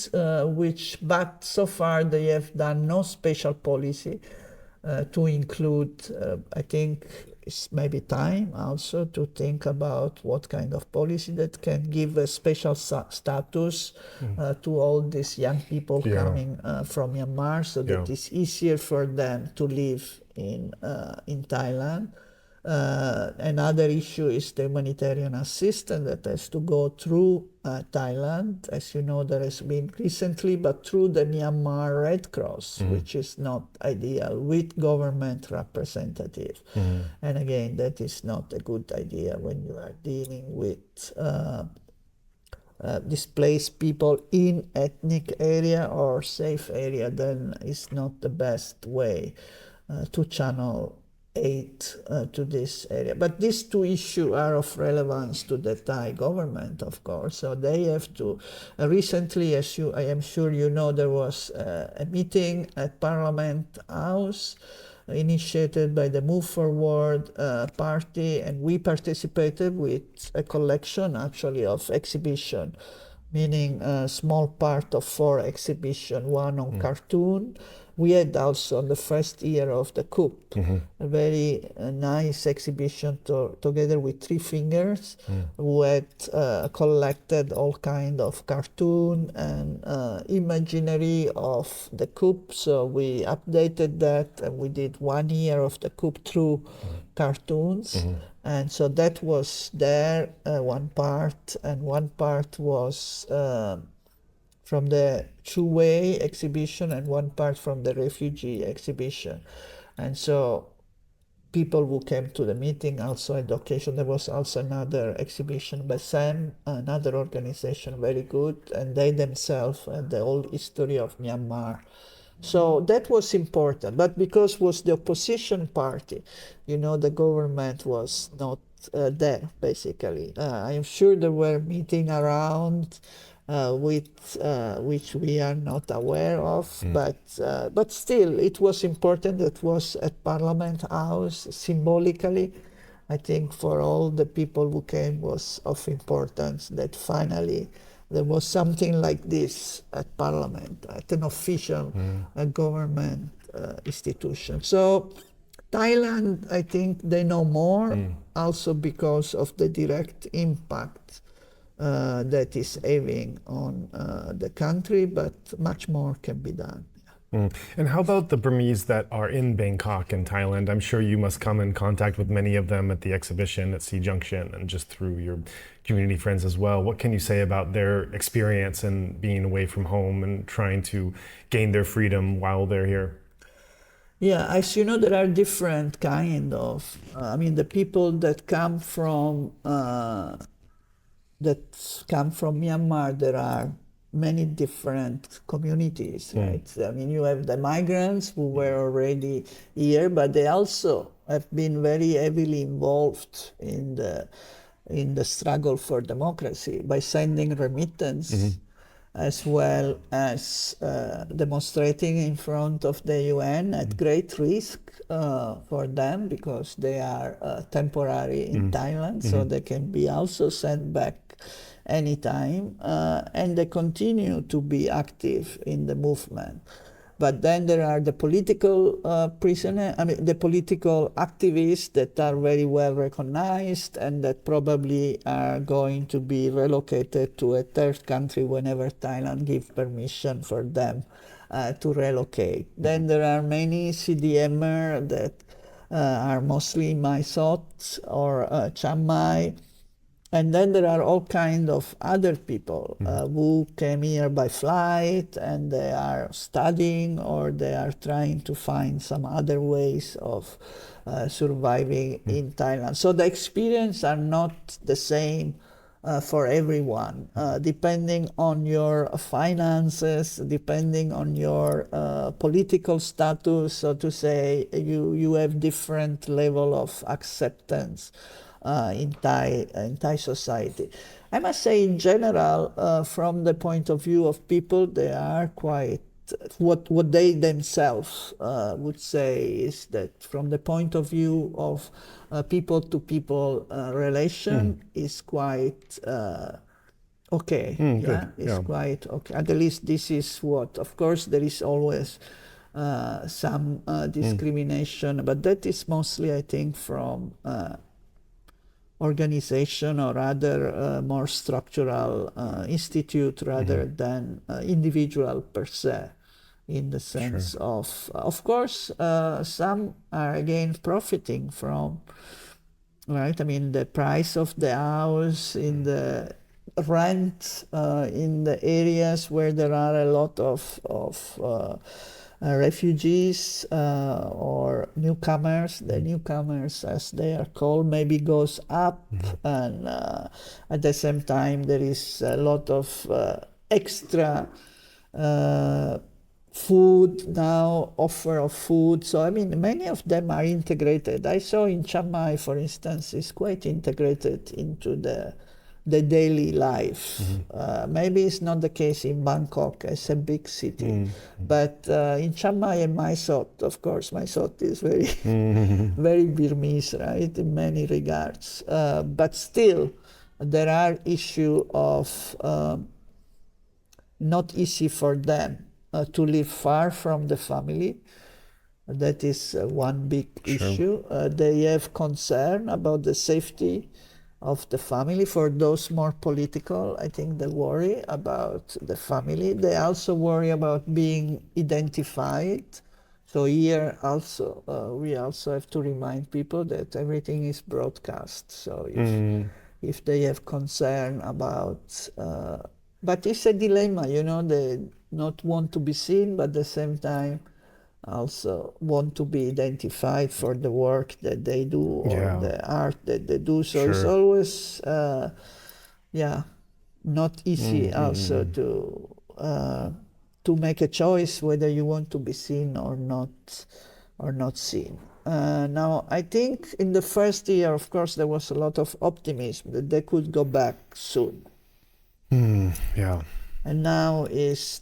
but so far they have done no special policy to include, I think it's maybe time also to think about what kind of policy that can give a special status to all these young people coming from Myanmar, so that it's easier for them to live in Thailand. Another issue is the humanitarian assistance that has to go through Thailand. As you know, there has been recently, but through the Myanmar Red Cross, which is not ideal, with government representative. And again, that is not a good idea when you are dealing with displaced people in ethnic area or safe area. Then it's not the best way to channel aid to this area. But these two issues are of relevance to the Thai government, of course. So they have to, recently, as I am sure you know, there was a meeting at Parliament House initiated by the Move Forward party, and we participated with a collection actually of exhibition, meaning a small part of 4 exhibition, one on cartoon. We had also on the first year of the coup a very nice exhibition together with 3 Fingers, who had collected all kind of cartoon and imaginary of the coup. So we updated that, and we did 1 year of the coup through cartoons. And so that was there, one part, and one part was from the Chu-Wei exhibition, and one part from the refugee exhibition. And so people who came to the meeting also had occasion. There was also another exhibition by SAM, another organization, very good, and they themselves had the whole history of Myanmar. So that was important, but because it was the opposition party, you know, the government was not there, basically. I am sure there were meetings around which we are not aware of, but still it was important. That was at Parliament House, symbolically. I think for all the people who came was of importance that finally there was something like this at Parliament, at an official government institution. So Thailand, I think they know more, also because of the direct impact that is having on the country, but much more can be done. And how about the Burmese that are in Bangkok and Thailand? I'm sure you must come in contact with many of them at the exhibition at SEA Junction and just through your community friends as well. What can you say about their experience and being away from home and trying to gain their freedom while they're here? Yeah, as you know, there are different kind of, the people that come from Myanmar, there are many different communities, right? I mean, you have the migrants who were already here, but they also have been very heavily involved in the struggle for democracy by sending remittance, as well as demonstrating in front of the UN at great risk for them, because they are temporary in Thailand, so they can be also sent back anytime, and they continue to be active in the movement. But then there are the political the political activists that are very well recognized and that probably are going to be relocated to a third country whenever Thailand gives permission for them to relocate. Then there are many CDMer that are mostly Mai Sot or Chiang Mai. And then there are all kinds of other people who came here by flight, and they are studying or they are trying to find some other ways of surviving in Thailand. So the experience are not the same for everyone, depending on your finances, depending on your political status, so to say, you have different level of acceptance in Thai society. I must say, in general, from the point of view of people, they are quite. What they themselves would say is that from the point of view of people-to-people relation is quite okay. It's quite okay. At least this is what. Of course, there is always some discrimination, but that is mostly, I think, from organization or other more structural institute rather than individual per se, in the sense of course, some are again profiting from, right? I mean, the price of the house, in the rent, in the areas where there are a lot of refugees or newcomers. The newcomers, as they are called, maybe goes up, and at the same time there is a lot of extra food now, offer of food. So I mean, many of them are integrated. I saw in Chiang Mai, for instance, is quite integrated into the daily life. Maybe it's not the case in Bangkok as a big city, but in Chiang Mai and Mae Sot, of course, Mae Sot is very, very Burmese, right, in many regards. But still, there are issues of not easy for them to live far from the family. That is one big issue. They have concern about the safety of the family. For those more political, I think they worry about the family. They also worry about being identified. So here also, we also have to remind people that everything is broadcast. So if they have concern about, but it's a dilemma, you know, they not want to be seen, but at the same time also want to be identified for the work that they do or the art that they do. So it's always, not easy also to make a choice whether you want to be seen or not seen. Now, I think in the first year, of course, there was a lot of optimism that they could go back soon. And now is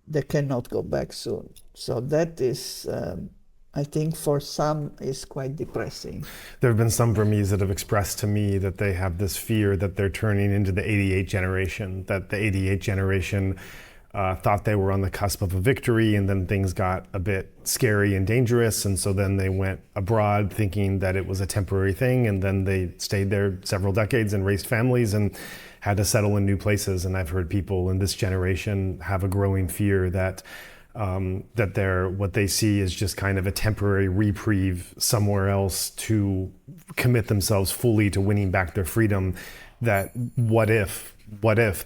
they cannot go back soon. So that is, I think for some, is quite depressing. There have been some Burmese that have expressed to me that they have this fear that they're turning into the 88 generation, that the 88 generation thought they were on the cusp of a victory, and then things got a bit scary and dangerous, and so then they went abroad thinking that it was a temporary thing, and then they stayed there several decades and raised families and had to settle in new places. And I've heard people in this generation have a growing fear that what they see is just kind of a temporary reprieve somewhere else to commit themselves fully to winning back their freedom. That what if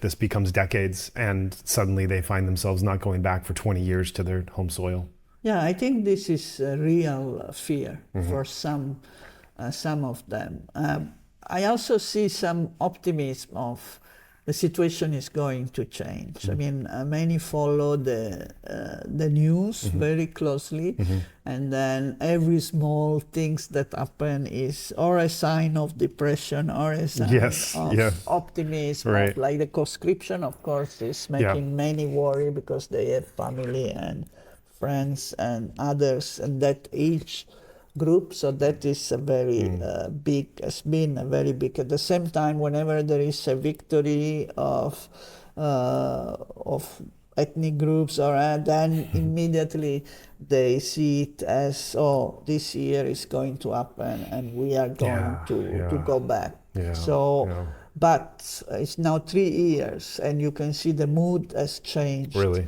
this becomes decades and suddenly they find themselves not going back for 20 years to their home soil? Yeah, I think this is a real fear for some of them. I also see some optimism of the situation is going to change. I mean, many follow the news very closely, and then every small things that happen is or a sign of depression or a sign of optimism. Of, like the conscription, of course, is making many worry because they have family and friends and others and that age group. So that is a very big, has been a very big. At the same time, whenever there is a victory of ethnic groups, or then immediately they see it as, oh, this year is going to happen and we are going to go back. But it's now 3 years and you can see the mood has changed. Really?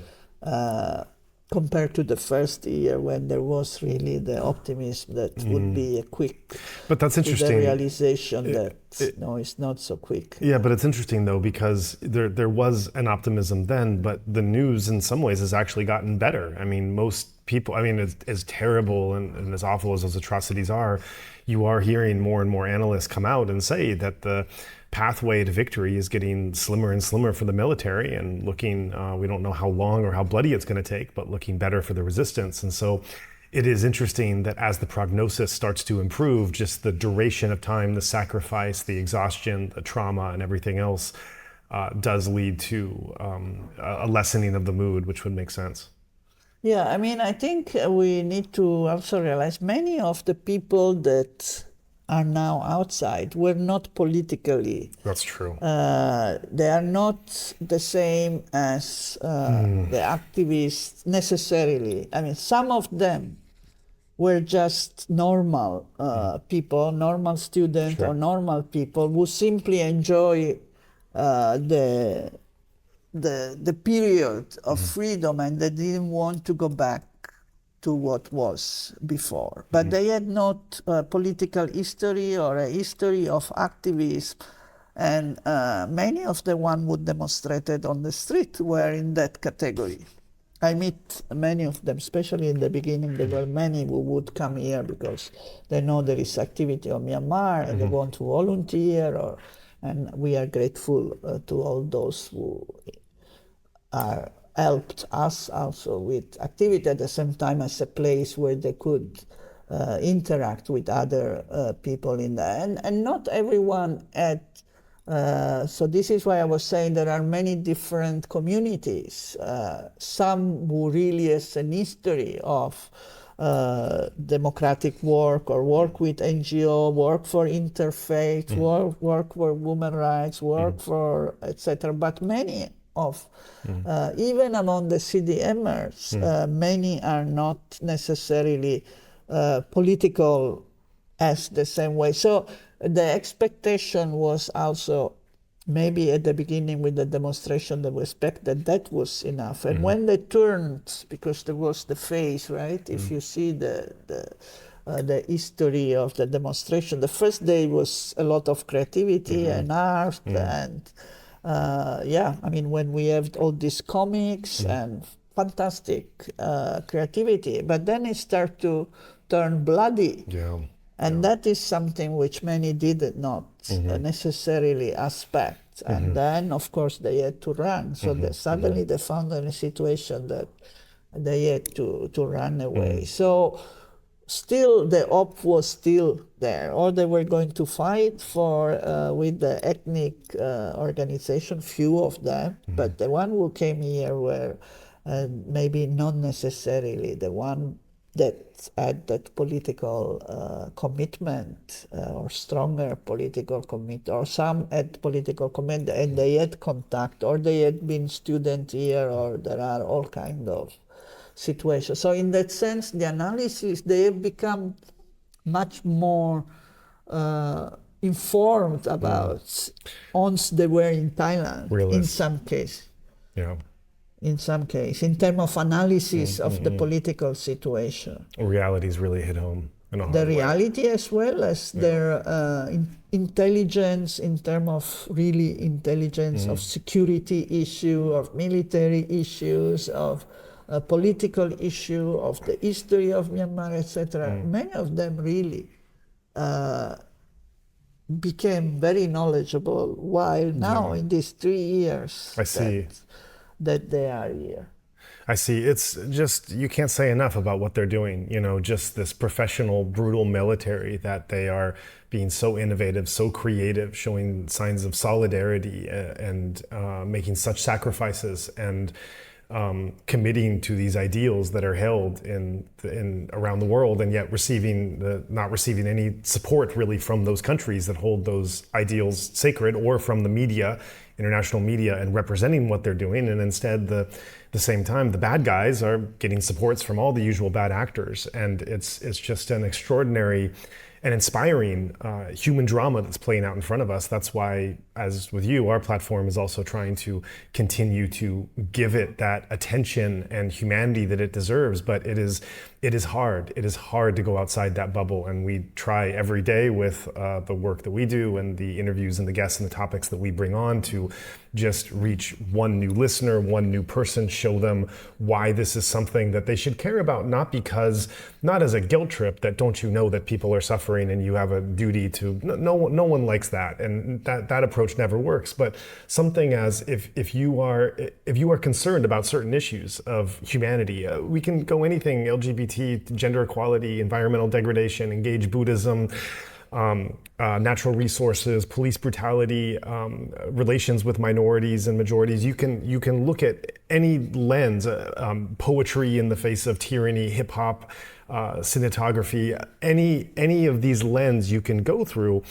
Compared to the first year when there was really the optimism that would be a quick. But that's interesting. The realization that no, it's not so quick. Yeah, but it's interesting though, because there was an optimism then, but the news in some ways has actually gotten better. I mean, most people, I mean, as terrible and as awful as those atrocities are, you are hearing more and more analysts come out and say that the pathway to victory is getting slimmer and slimmer for the military, and looking, we don't know how long or how bloody it's going to take, but looking better for the resistance. And so it is interesting that as the prognosis starts to improve, just the duration of time, the sacrifice, the exhaustion, the trauma, and everything else does lead to a lessening of the mood, which would make sense. Yeah, I mean, I think we need to also realize many of the people that are now outside were not politically. That's true. They are not the same as the activists necessarily. I mean, some of them were just normal people, normal students, or normal people who simply enjoy the period of freedom, and they didn't want to go back to what was before. But they had not a political history or a history of activism, and many of the ones who demonstrated on the street were in that category. I meet many of them, especially in the beginning. There were many who would come here because they know there is activity on Myanmar and they want to volunteer, and we are grateful to all those who helped us also with activity, at the same time as a place where they could interact with other people in there. And not everyone had, so this is why I was saying there are many different communities. Some who really has an history of democratic work, or work with NGO, work for interfaith, work for women's rights, work for etc. But many of, even among the CDMers, many are not necessarily political as the same way. So the expectation was also, maybe at the beginning with the demonstration, they expected that was enough. And when they turned, because there was the phase, right? If you see the history of the demonstration, the first day was a lot of creativity and art and I mean, when we have all these comics and fantastic creativity, but then it started to turn bloody. And that is something which many did not necessarily expect. And then, of course, they had to run. So suddenly they found in a situation that they had to run away. So still the hope was still there, or they were going to fight for with the ethnic organization, few of them, but the one who came here were maybe not necessarily the one that had that political commitment or stronger political commitment, or some had political commitment and they had contact, or they had been student here, or there are all kind of situation. So in that sense, the analysis, they have become much more informed about once they were in Thailand, in some case. In some case, in terms of analysis of the political situation. Realities really hit home. The reality as well as their intelligence, in terms of really intelligence of security issue, of military issues, of a political issue, of the history of Myanmar, etc. Many of them really became very knowledgeable while now in these 3 years that they are here. I see. It's just, you can't say enough about what they're doing. You know, just this professional, brutal military, that they are being so innovative, so creative, showing signs of solidarity and making such sacrifices, and committing to these ideals that are held in around the world, and yet not receiving any support really from those countries that hold those ideals sacred, or from the media, international media, and representing what they're doing. And instead, the same time, the bad guys are getting supports from all the usual bad actors. And it's just an extraordinary and inspiring human drama that's playing out in front of us. That's why, as with you, our platform is also trying to continue to give it that attention and humanity that it deserves. But it is hard. It is hard to go outside that bubble, and we try every day with the work that we do and the interviews and the guests and the topics that we bring on to just reach one new listener, one new person, show them why this is something that they should care about, not as a guilt trip that don't you know that people are suffering and you have a duty to, no one likes that, and that approach never works, but something as if you are concerned about certain issues of humanity, we can go anything, LGBT, gender equality, environmental degradation, engage Buddhism, natural resources, police brutality, relations with minorities and majorities. You can look at any lens, poetry in the face of tyranny, hip hop, cinematography, any of these lenses you can go through.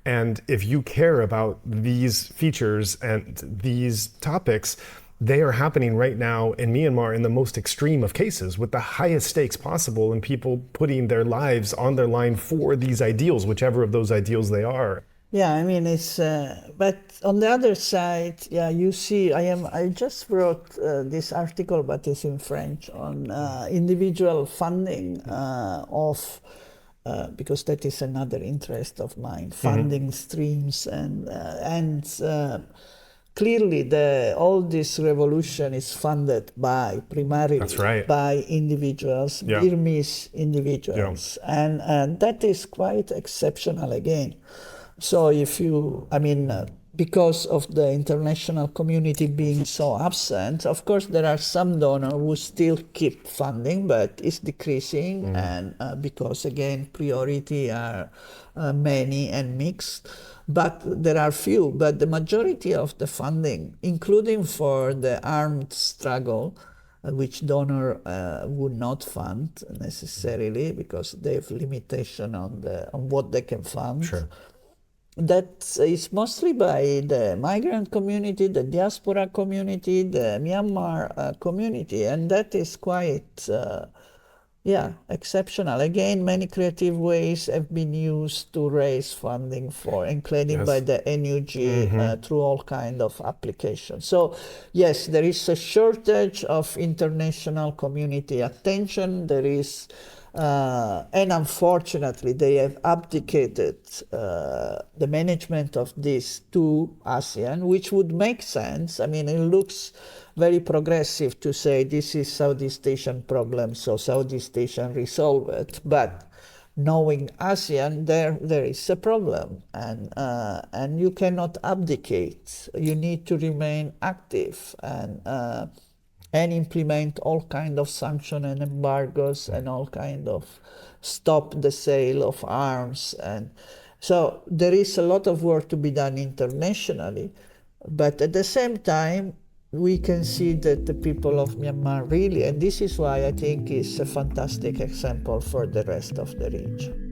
And if you care about these features and these topics, they are happening right now in Myanmar in the most extreme of cases with the highest stakes possible, and people putting their lives on their line for these ideals, whichever of those ideals they are. Yeah, I mean, it's, but on the other side, yeah, you see, I just wrote this article, but it's in French, on individual funding of, because that is another interest of mine, funding streams and clearly, all this revolution is funded primarily by individuals, Burmese individuals, and that is quite exceptional again. So because of the international community being so absent, of course there are some donors who still keep funding, but it's decreasing, and because again priority are many and mixed. But there are few, but the majority of the funding, including for the armed struggle, which donor would not fund necessarily because they have limitation on what they can fund. Sure. That is mostly by the migrant community, the diaspora community, the Myanmar community, and that is quite exceptional. Again, many creative ways have been used to raise funding for, including by the NUG through all kind of applications. So yes, there is a shortage of international community attention. There is, and unfortunately, they have abdicated the management of this to ASEAN, which would make sense. I mean, it looks very progressive to say this is Southeast Asian problem, so Southeast Asian resolve it. But knowing ASEAN, there is a problem, and you cannot abdicate. You need to remain active and implement all kind of sanctions and embargoes and all kind of stop the sale of arms. And so there is a lot of work to be done internationally, but at the same time, we can see that the people of Myanmar really, and this is why I think it's a fantastic example for the rest of the region.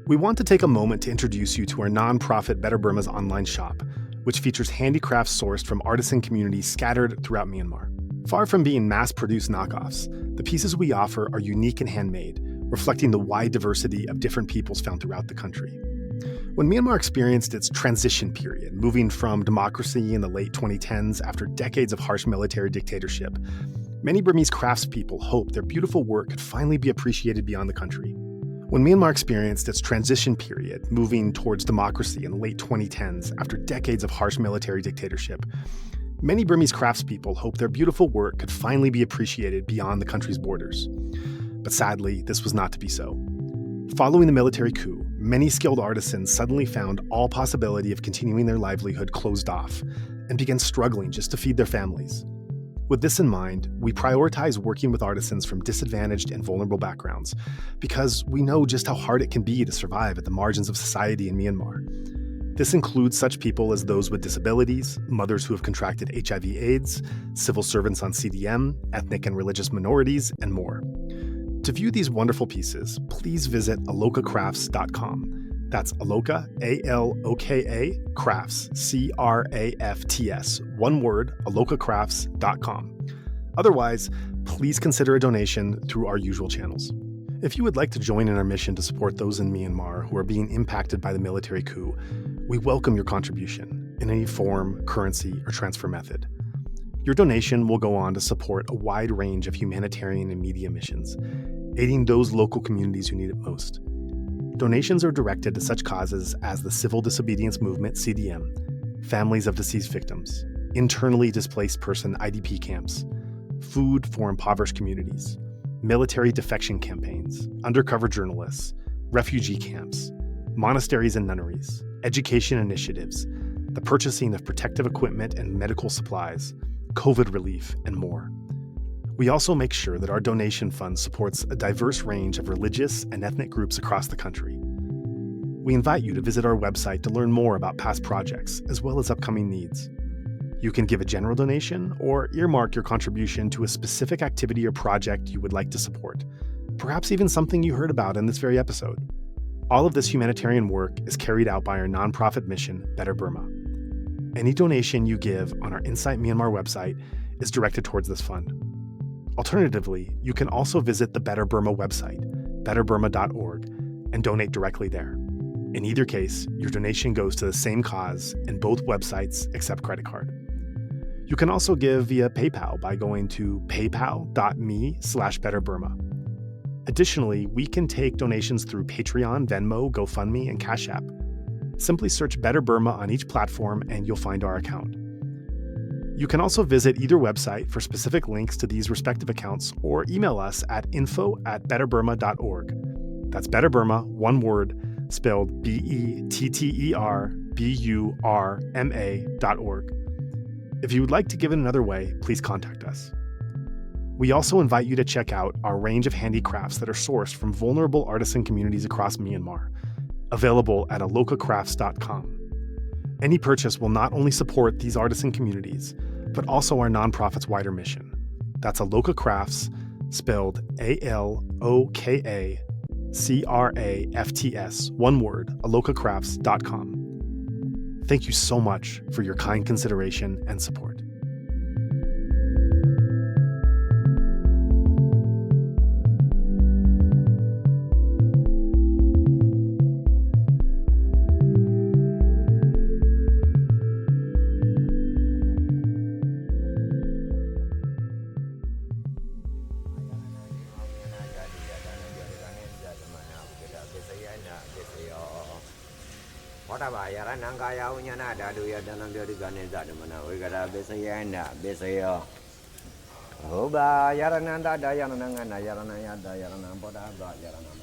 We want to take a moment to introduce you to our nonprofit Better Burma's online shop, which features handicrafts sourced from artisan communities scattered throughout Myanmar. Far from being mass-produced knockoffs, the pieces we offer are unique and handmade, reflecting the wide diversity of different peoples found throughout the country. When Myanmar experienced its transition period, moving from democracy in the late 2010s after decades of harsh military dictatorship, many Burmese craftspeople hoped their beautiful work could finally be appreciated beyond the country. When Myanmar experienced its transition period, moving towards democracy in the late 2010s after decades of harsh military dictatorship, many Burmese craftspeople hoped their beautiful work could finally be appreciated beyond the country's borders. But sadly, this was not to be so. Following the military coup, many skilled artisans suddenly found all possibility of continuing their livelihood closed off and began struggling just to feed their families. With this in mind, we prioritize working with artisans from disadvantaged and vulnerable backgrounds because we know just how hard it can be to survive at the margins of society in Myanmar. This includes such people as those with disabilities, mothers who have contracted HIV/AIDS, civil servants on CDM, ethnic and religious minorities, and more. To view these wonderful pieces, please visit alokacrafts.com. That's Aloka, A-L-O-K-A, crafts, C-R-A-F-T-S, one word, alokacrafts.com. Otherwise, please consider a donation through our usual channels. If you would like to join in our mission to support those in Myanmar who are being impacted by the military coup, we welcome your contribution in any form, currency, or transfer method. Your donation will go on to support a wide range of humanitarian and media missions, aiding those local communities who need it most. Donations are directed to such causes as the Civil Disobedience Movement, CDM, families of deceased victims, internally displaced person IDP camps, food for impoverished communities, military defection campaigns, undercover journalists, refugee camps, monasteries and nunneries, education initiatives, the purchasing of protective equipment and medical supplies, COVID relief, and more. We also make sure that our donation fund supports a diverse range of religious and ethnic groups across the country. We invite you to visit our website to learn more about past projects as well as upcoming needs. You can give a general donation or earmark your contribution to a specific activity or project you would like to support, perhaps even something you heard about in this very episode. All of this humanitarian work is carried out by our nonprofit mission, Better Burma. Any donation you give on our Insight Myanmar website is directed towards this fund. Alternatively, you can also visit the Better Burma website, betterburma.org, and donate directly there. In either case, your donation goes to the same cause, and both websites accept credit card. You can also give via PayPal by going to paypal.me/betterburma. Additionally, we can take donations through Patreon, Venmo, GoFundMe, and Cash App. Simply search Better Burma on each platform and you'll find our account. You can also visit either website for specific links to these respective accounts or email us at info@betterburma.org. That's Better Burma, one word, spelled BETTERBURMA.org. If you would like to give it another way, please contact us. We also invite you to check out our range of handicrafts that are sourced from vulnerable artisan communities across Myanmar, available at alokacrafts.com. Any purchase will not only support these artisan communities, but also our nonprofit's wider mission. That's Aloka Crafts, spelled ALOKACRAFTS, one word, alokacrafts.com. Thank you so much for your kind consideration and support. Oba yarananda dayananga yaranaya dayanam boda yaranam